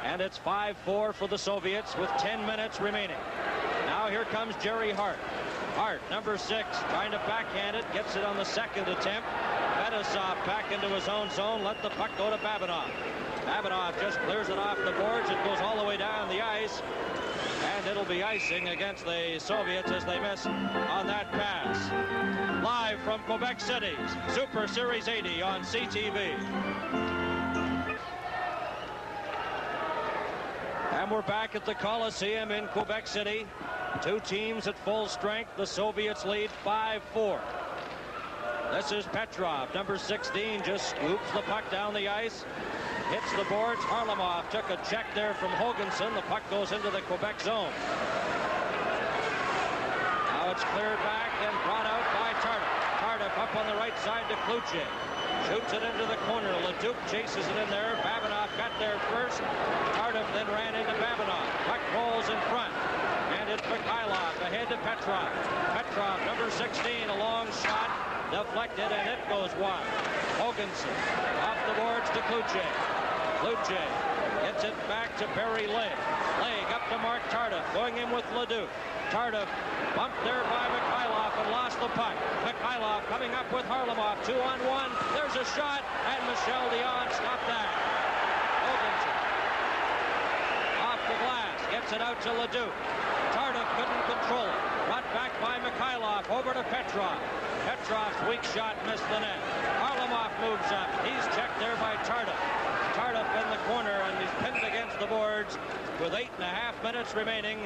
And it's 5-4 for the Soviets with 10 minutes remaining. Now here comes Jerry Hart. Hart, number 6, trying to backhand it, gets it on the second attempt. Fetisov back into his own zone, let the puck go to Babinov. Babinov just clears it off the boards. It goes all the way down the ice. And it'll be icing against the Soviets as they miss on that pass. Live from Quebec City, Super Series 80 on CTV. And we're back at the Coliseum in Quebec City. Two teams at full strength. The Soviets lead 5-4. This is Petrov, number 16, just scoops the puck down the ice. Hits the boards. Harlamov took a check there from Hoganson. The puck goes into the Quebec zone. Now it's cleared back and brought out by Tardif. Tardif up on the right side to Kluche. Shoots it into the corner. Leduc chases it in there. Babinov got there first. Tardif then ran into Babinov. Puck rolls in front. And it's Mikhailov ahead to Petrov. Petrov, number 16, a long shot. Deflected, and it goes wide. Hoganson off the boards to Kluche. Kluche gets it back to Barry Legg. Legg up to Mark Tardif, going in with Leduc. Tardif bumped there by Mikhailov and lost the puck. Mikhailov coming up with Harlamov, 2-on-1. There's a shot, and Michel Dion stopped that. Hoganson off the glass, gets it out to Leduc. Tardif couldn't control it. Brought back by Mikhailov, over to Petrov. Petrov's weak shot missed the net. Harlamov moves up. He's checked there by Tardif. Tardif in the corner, and he's pinned against the boards with 8.5 minutes remaining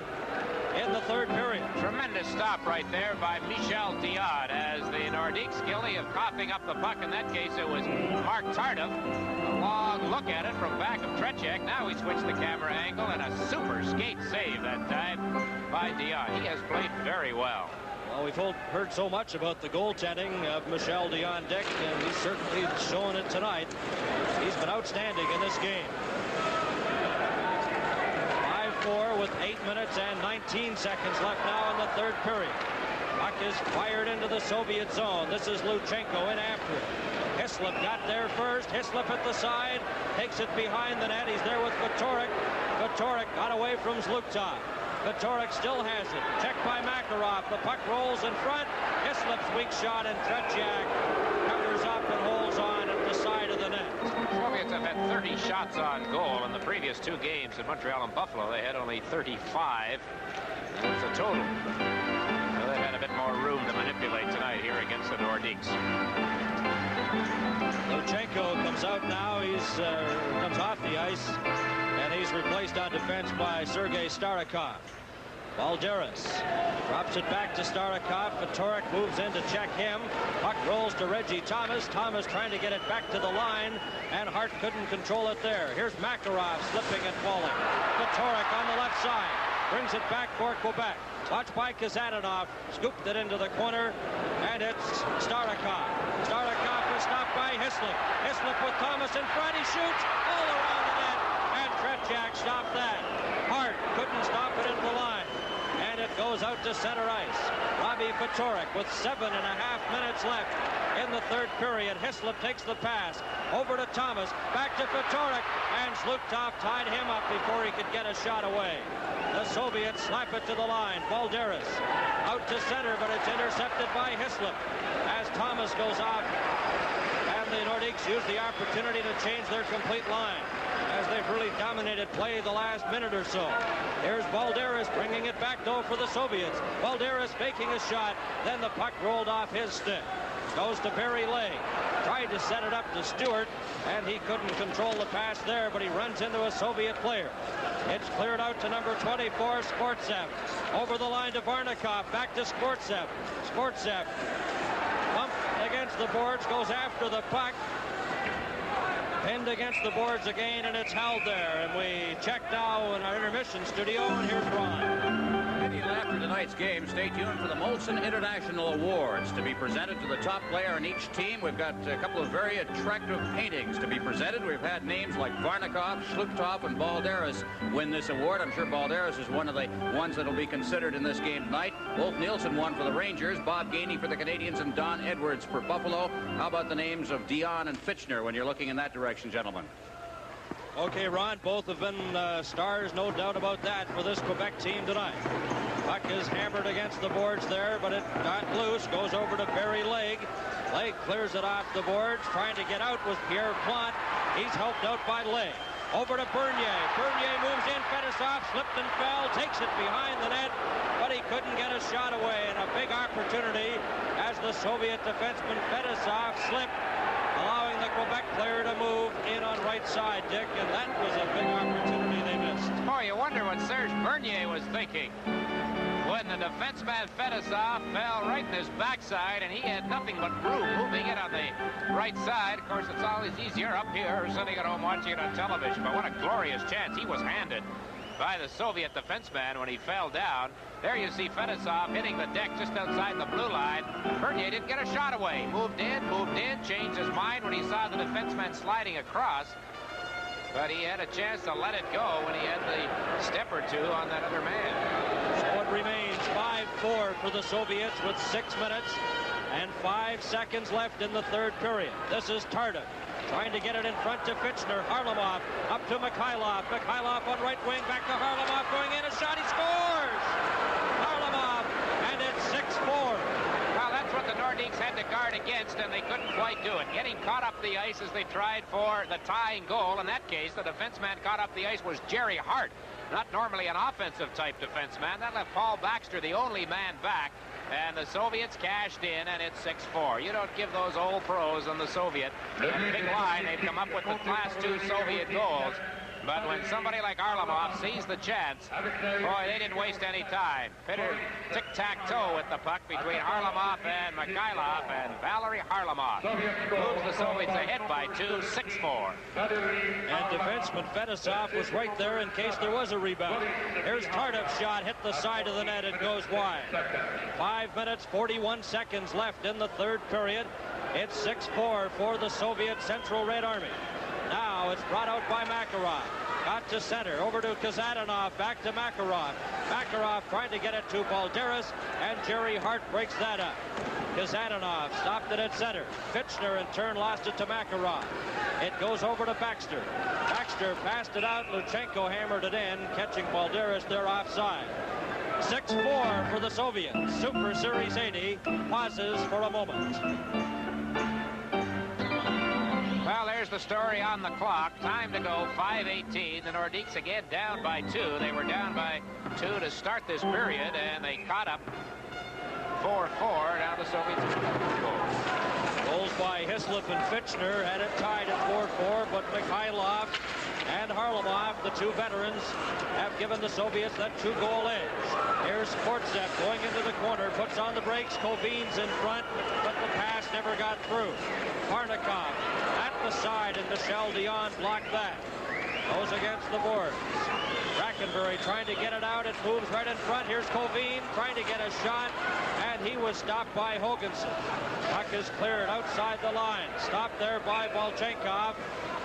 in the third period. Tremendous stop right there by Michel Dion as the Nordiques guilty of coughing up the puck. In that case, it was Mark Tardif. A long look at it from back of Tretiak. Now he switched the camera angle, and a super skate save that time by Dion. He has played very well. Well, we've heard so much about the goaltending of Michel Dion Dick, and he's certainly showing it tonight. He's been outstanding in this game. 5-4 with 8 minutes and 19 seconds left now in the third period. Puck is fired into the Soviet zone. This is Luchenko in after it. Hislop got there first. Hislop at the side, takes it behind the net. He's there with Vitorik. Vitorik got away from Zluktov. Vitorik still has it. Checked by Makarov. The puck rolls in front. Hislop's weak shot, and Tretiak covers up and holds on at the side of the net. The Soviets have had 30 shots on goal in the previous two games. In Montreal and Buffalo, they had only 35. That's a total. So they've had a bit more room to manipulate tonight here against the Nordiques. Luchenko comes out now. He's comes off the ice, and he's replaced on defense by Sergei Starikov. Balderas drops it back to Starikov. Vitorik moves in to check him. Puck rolls to Reggie Thomas. Thomas trying to get it back to the line, and Hart couldn't control it there. Here's Makarov slipping and falling. Vitorik on the left side brings it back for Quebec. Watched by Kazadanov, scooped it into the corner, and it's Starikov. Starikov was stopped by Hislop. Hislop with Thomas in front. He shoots all around the net, and Tretiak stopped that. Hart couldn't stop it into the line, and it goes out to center ice. Robbie Vitorik with 7.5 minutes left in the third period. Hislop takes the pass over to Thomas, back to Vitorik, and Zluktov tied him up before he could get a shot away. The Soviets slap it to the line. Balderas out to center, but it's intercepted by Hislop as Thomas goes off, and the Nordiques use the opportunity to change their complete line, as they've really dominated play the last minute or so. Here's Balderas bringing it back, though, for the Soviets. Balderas faking a shot, then the puck rolled off his stick. Goes to Barry Lay. Tried to set it up to Stewart, and he couldn't control the pass there, but he runs into a Soviet player. It's cleared out to number 24, Sportsev. Over the line to Varnikov, back to Sportsev. Sportsev bumped against the boards, goes after the puck. Pinned against the boards again, and it's held there. And we check now in our intermission studio, and here's Ron. After tonight's game, stay tuned for the Molson International Awards to be presented to the top player in each team. We've got a couple of very attractive paintings to be presented. We've had names like Varnikov, Shlukov, and Balderas win this award. I'm sure Balderas is one of the ones that will be considered in this game tonight. Wolf Nielsen won for the Rangers, Bob Gainey for the Canadians, and Don Edwards for Buffalo. How about the names of Dion and Fitchner when you're looking in that direction, gentlemen? Okay, Ron, both have been stars, no doubt about that, for this Quebec team tonight. Puck is hammered against the boards there, but it got loose, goes over to Barry Legg. Legg clears it off the boards, trying to get out with Pierre Plante. He's helped out by Legg. Over to Bernier. Bernier moves in, Fedosov slipped and fell, takes it behind the net, but he couldn't get a shot away, and a big opportunity as the Soviet defenseman Fedosov slipped, allowing the Quebec player to move in on right side, Dick, and that was a big opportunity they missed. Oh, you wonder what Serge Bernier was thinking when the defenseman Fedosov fell right in his backside, and he had nothing but room moving it on the right side. Of course, it's always easier up here sitting at home watching it on television, but what a glorious chance he was handed by the Soviet defenseman when he fell down. There you see Fedosov hitting the deck just outside the blue line. Bernier didn't get a shot away. Moved in, changed his mind when he saw the defenseman sliding across. But he had a chance to let it go when he had the step or two on that other man. So it remains 5-4 for the Soviets with 6 minutes and 5 seconds left in the third period. This is Tardif trying to get it in front to Fitchner. Harlamov up to Mikhailov. Mikhailov on right wing, back to Harlamov, going in, a shot, he scores! Harlamov, and it's 6-4. Well, that's what the Nordiques had to guard against, and they couldn't quite do it. Getting caught up the ice as they tried for the tying goal. In that case, the defenseman caught up the ice was Jerry Hart, not normally an offensive-type defenseman. That left Paul Baxter the only man back, and the Soviets cashed in, and it's 6-4. You don't give those old pros on the Soviet a big line. They'd come up with the last 2 Soviet goals. But when somebody like Harlamov sees the chance, boy, they didn't waste any time. Pitter tic-tac-toe with the puck between Harlamov and Mikhailov, and Valery Harlamov moves the Soviets ahead by 2, 6-4. And defenseman Fedosov was right there in case there was a rebound. Here's Tardif's shot, hit the side of the net and goes wide. 5 minutes, 41 seconds left in the third period. It's 6-4 for the Soviet Central Red Army. Now it's brought out by Makarov. Got to center, over to Kazadanov, back to Makarov. Makarov trying to get it to Balderas, and Jerry Hart breaks that up. Kazadanov stopped it at center. Fitchner in turn lost it to Makarov. It goes over to Baxter. Baxter passed it out. Luchenko hammered it in, catching Balderas there offside. 6-4 for the Soviets. Super Series 80 pauses for a moment. Well, there's the story on the clock. Time to go, 5:18. The Nordiques again down by 2. They were down by 2 to start this period, and they caught up 4-4. Now the Soviets goals by Hislop and Fitchner had it tied at 4-4, but Mikhailov and Harlamov, the 2 veterans, have given the Soviets that 2-goal edge. Here's Sportsev going into the corner, puts on the brakes. Kovin's in front, but the pass never got through. Varnikov at the side, and Michel Dion blocked that. Goes against the boards. Brackenbury trying to get it out. It moves right in front. Here's Kovin trying to get a shot, and he was stopped by Hoganson. Puck is cleared outside the line. Stopped there by Volchenkov,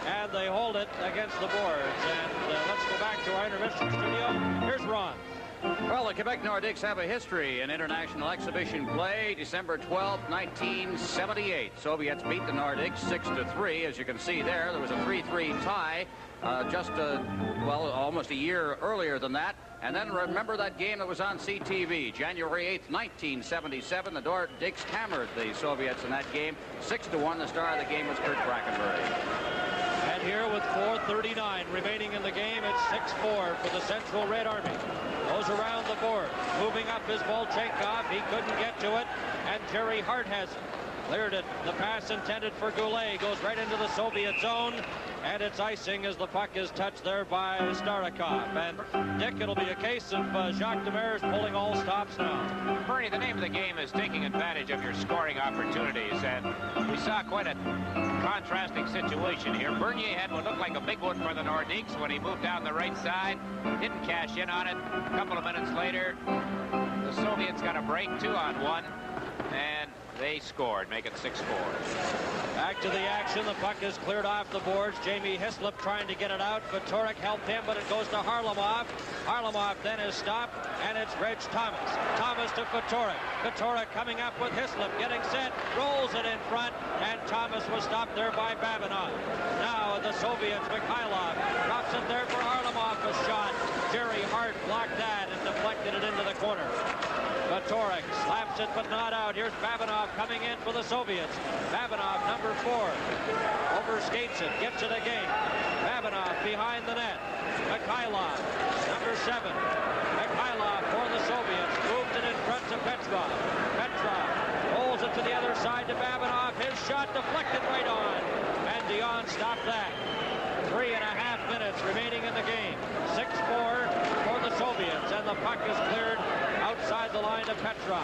and they hold it against the boards. And let's go back to our intermission studio. Here's Ron. Well, the Quebec Nordiques have a history in international exhibition play. December 12, 1978. Soviets beat the Nordiques 6-3. As you can see there, there was a 3-3 tie well, almost a year earlier than that. And then remember that game that was on CTV, January 8th, 1977. The Nordiques hammered the Soviets in that game, 6-1. The star of the game was Kurt Brackenbury. And here with 4:39 remaining in the game, it's 6-4 for the Central Red Army. Goes around the board. Moving up is Volchenkov. He couldn't get to it. And Jerry Hart has it. Cleared it. The pass intended for Goulet goes right into the Soviet zone. And it's icing as the puck is touched there by Starikov. And Dick, it'll be a case of Jacques Demers pulling all stops now. Bernie, the name of the game is taking advantage of your scoring opportunities. And we saw quite a contrasting situation here. Bernier had what looked like a big one for the Nordiques when he moved down the right side. Didn't cash in on it. A couple of minutes later, the Soviets got a break, 2-on-1. And they scored, make it 6-4. Back to the action. The puck is cleared off the boards. Jamie Hislop trying to get it out. Vitorik helped him, but it goes to Harlamov. Harlamov then is stopped, and it's Reg Thomas. Thomas to Vitorik. Vitorik coming up with Hislop, getting set, rolls it in front, and Thomas was stopped there by Babinov. Now the Soviets, Mikhailov drops it there for Harlamov, a shot. Jerry Hart blocked that and deflected it into the corner. Vitorik slaps it, but not out. Here's Babinov coming in for the Soviets. Babinov, number 4, overskates it, gets it again. Babinov behind the net. Mikhailov, number 7. Mikhailov for the Soviets, moved it in front to Petrov. Petrov rolls it to the other side to Babinov. His shot deflected right on, and Dion stopped that. 3.5 minutes remaining in the game. 6-4 for the Soviets, and the puck is cleared outside the line to Petrov.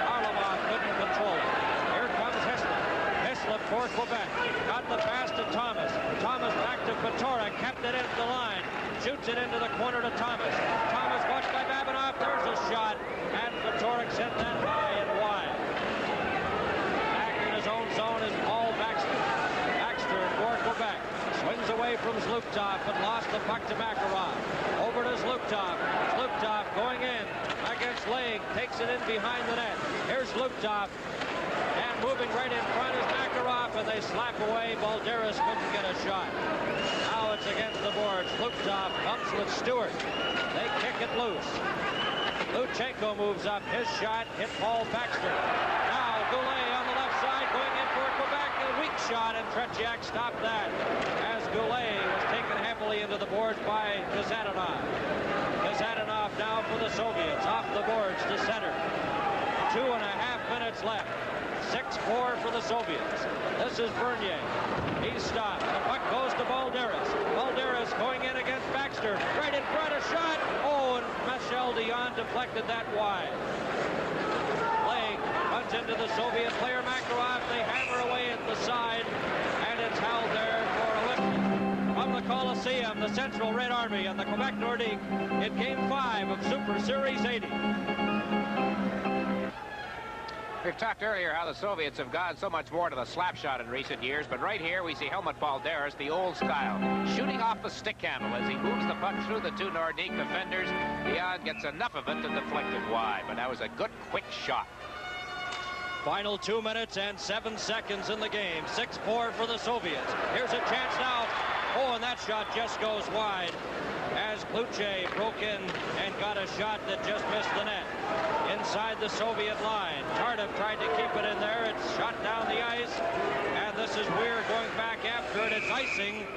Harlamov couldn't control it. Here comes Hislop. Hislop for Quebec. Got the pass to Thomas. Thomas back to Vitorik. Kept it into the line. Shoots it into the corner to Thomas. Thomas watched by Babinov. There's a shot. And Vitorik sent that high and wide. Back in his own zone is Paul Baxter. Baxter for Quebec. Swings away from Zlukov, but lost the puck to Makarov. Over to Zlukov. Zlukov going in against Leg. Takes it in behind the net. Here's Zlukov. And moving right in front is Makarov, and they slap away. Balderas couldn't get a shot. Now it's against the boards. Zlukov comes with Stewart. They kick it loose. Luchenko moves up. His shot hit Paul Baxter. Now Goulet on the left side going in for Quebec. A weak shot, and Tretiak stopped that as Goulet was taken heavily into the boards by Kazadanov. Kazadanov now for the Soviets. Off the boards to center. 2.5 minutes left. 6-4 for the Soviets. This is Bernier. He's stopped. The puck goes to Balderas. Balderas going in against Baxter. Right in front, a shot. Oh, and Michel Dion deflected that wide. Leg runs into the Soviet player Makarov. They hammer away at the side, and it's held there for a lift. From the Coliseum, the Central Red Army and the Quebec Nordiques in Game 5 of Super Series 80. We've talked earlier how the Soviets have gone so much more to the slap shot in recent years, but right here we see Helmut Balderas, the old style, shooting off the stick handle as he moves the puck through the 2 Nordique defenders. Dion gets enough of it to deflect it wide, but that was a good, quick shot. Final 2 minutes and 7 seconds in the game. 6-4 for the Soviets. Here's a chance now. Oh, and that shot just goes wide as Kluche broke in and got a shot that just missed the net. Inside the Soviet line. Tardif tried to keep it in there. It's shot down the ice. And this is Weir going back after it. It's icing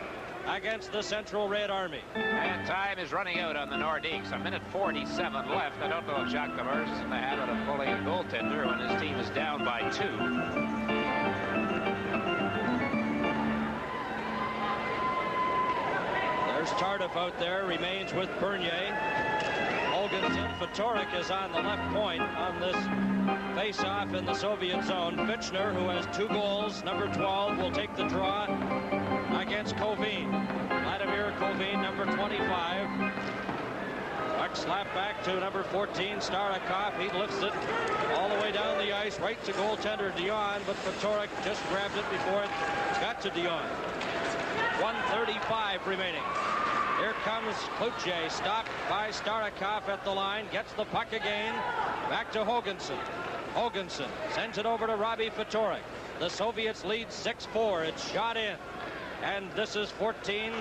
against the Central Red Army. And time is running out on the Nordiques. 1:47 left. I don't know if Jacques Demers is in the habit of pulling a goaltender when his team is down by 2. There's Tardif out there. Remains with Bernier. Holgensen. Vitorik is on the left point on this face-off in the Soviet zone. Fitchner, who has 2 goals, number 12, will take the draw against Kovin. Vladimir Kovin, number 25. Puck slapped back to number 14, Starikov. He lifts it all the way down the ice, right to goaltender Dion, but Vitorik just grabbed it before it got to Dion. 1:35 remaining. Here comes Kluche, stopped by Starikov at the line, gets the puck again, back to Hoganson. Hoganson sends it over to Robbie Fatorik. The Soviets lead 6-4. It's shot in. And this is 14.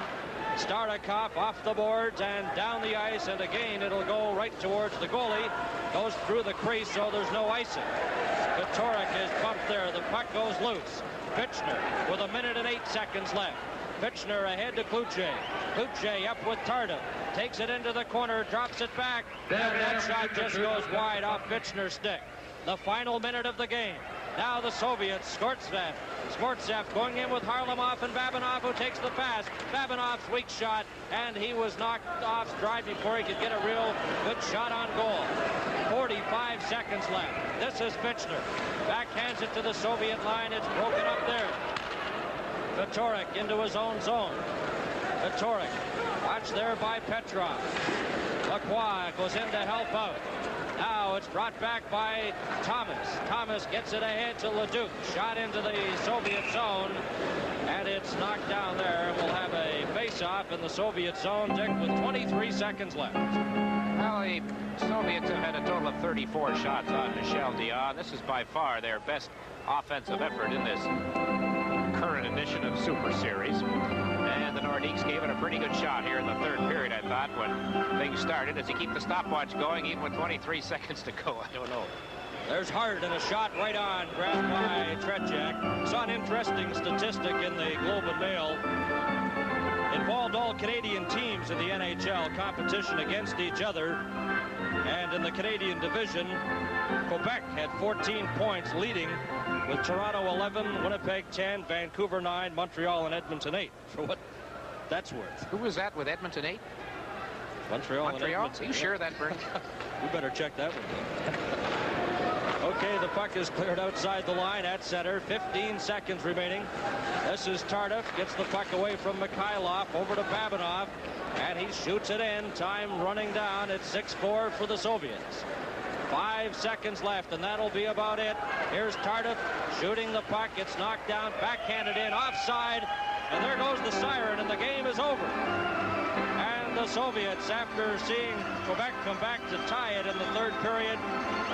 Starikov off the boards and down the ice, and again it'll go right towards the goalie. Goes through the crease, so there's no icing. Fatorik is bumped there. The puck goes loose. Pitchner with 1 minute and 8 seconds left. Pitchner ahead to Kluche. Kluche up with Tardif. Takes it into the corner, drops it back, and that shot just goes wide off Pitchner's stick. The final minute of the game. Now the Soviets, Skvortsov going in with Harlamov and Babinov, who takes the pass. Babinov's weak shot, and he was knocked off stride before he could get a real good shot on goal. 45 seconds left. This is Pitchner. Backhands it to the Soviet line. It's broken up there. Fatorik into his own zone. Fatorik, watched there by Petrov. Lacroix goes in to help out. Now it's brought back by Thomas. Thomas gets it ahead to Leduc. Shot into the Soviet zone, and it's knocked down there. We'll have a face-off in the Soviet zone, Dick, with 23 seconds left. Well, the Soviets have had a total of 34 shots on Michel Dion. This is by far their best offensive effort in this current edition of Super Series. And the Nordiques gave it a pretty good shot here in the third period, I thought, when things started. Does he keep the stopwatch going even with 23 seconds to go? I don't know. There's Hart and a shot right on, grabbed by Tretiak. Saw an interesting statistic in the Globe and Mail. Involved all Canadian teams in the NHL competition against each other. And in the Canadian division, Quebec had 14 points leading, with Toronto 11, Winnipeg 10, Vancouver 9, Montreal and Edmonton 8, for what that's worth. Who was that with Edmonton 8? Montreal and Edmonton. Are you sure that, Bernie? We better check that one. Okay, the puck is cleared outside the line at center. 15 seconds remaining. This is Tardif. Gets the puck away from Mikhailov over to Babinov, and he shoots it in. Time running down. It's 6-4 for the Soviets. 5 seconds left, and that'll be about it. Here's Tardif shooting the puck. It's knocked down, backhanded in, offside, and there goes the siren, and the game is over. And the Soviets, after seeing Quebec come back to tie it in the third period,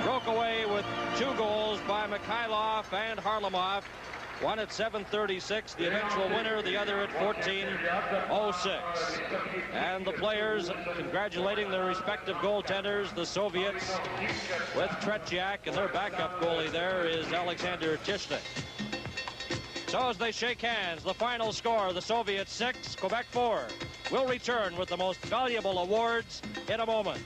broke away with 2 goals by Mikhailov and Harlamov. One at 7:36, the eventual winner, the other at 14:06. And the players congratulating their respective goaltenders, the Soviets with Tretiak, and their backup goalie there is Alexander Tishnik. So as they shake hands, the final score, the Soviets 6, Quebec 4. We'll return with the most valuable awards in a moment.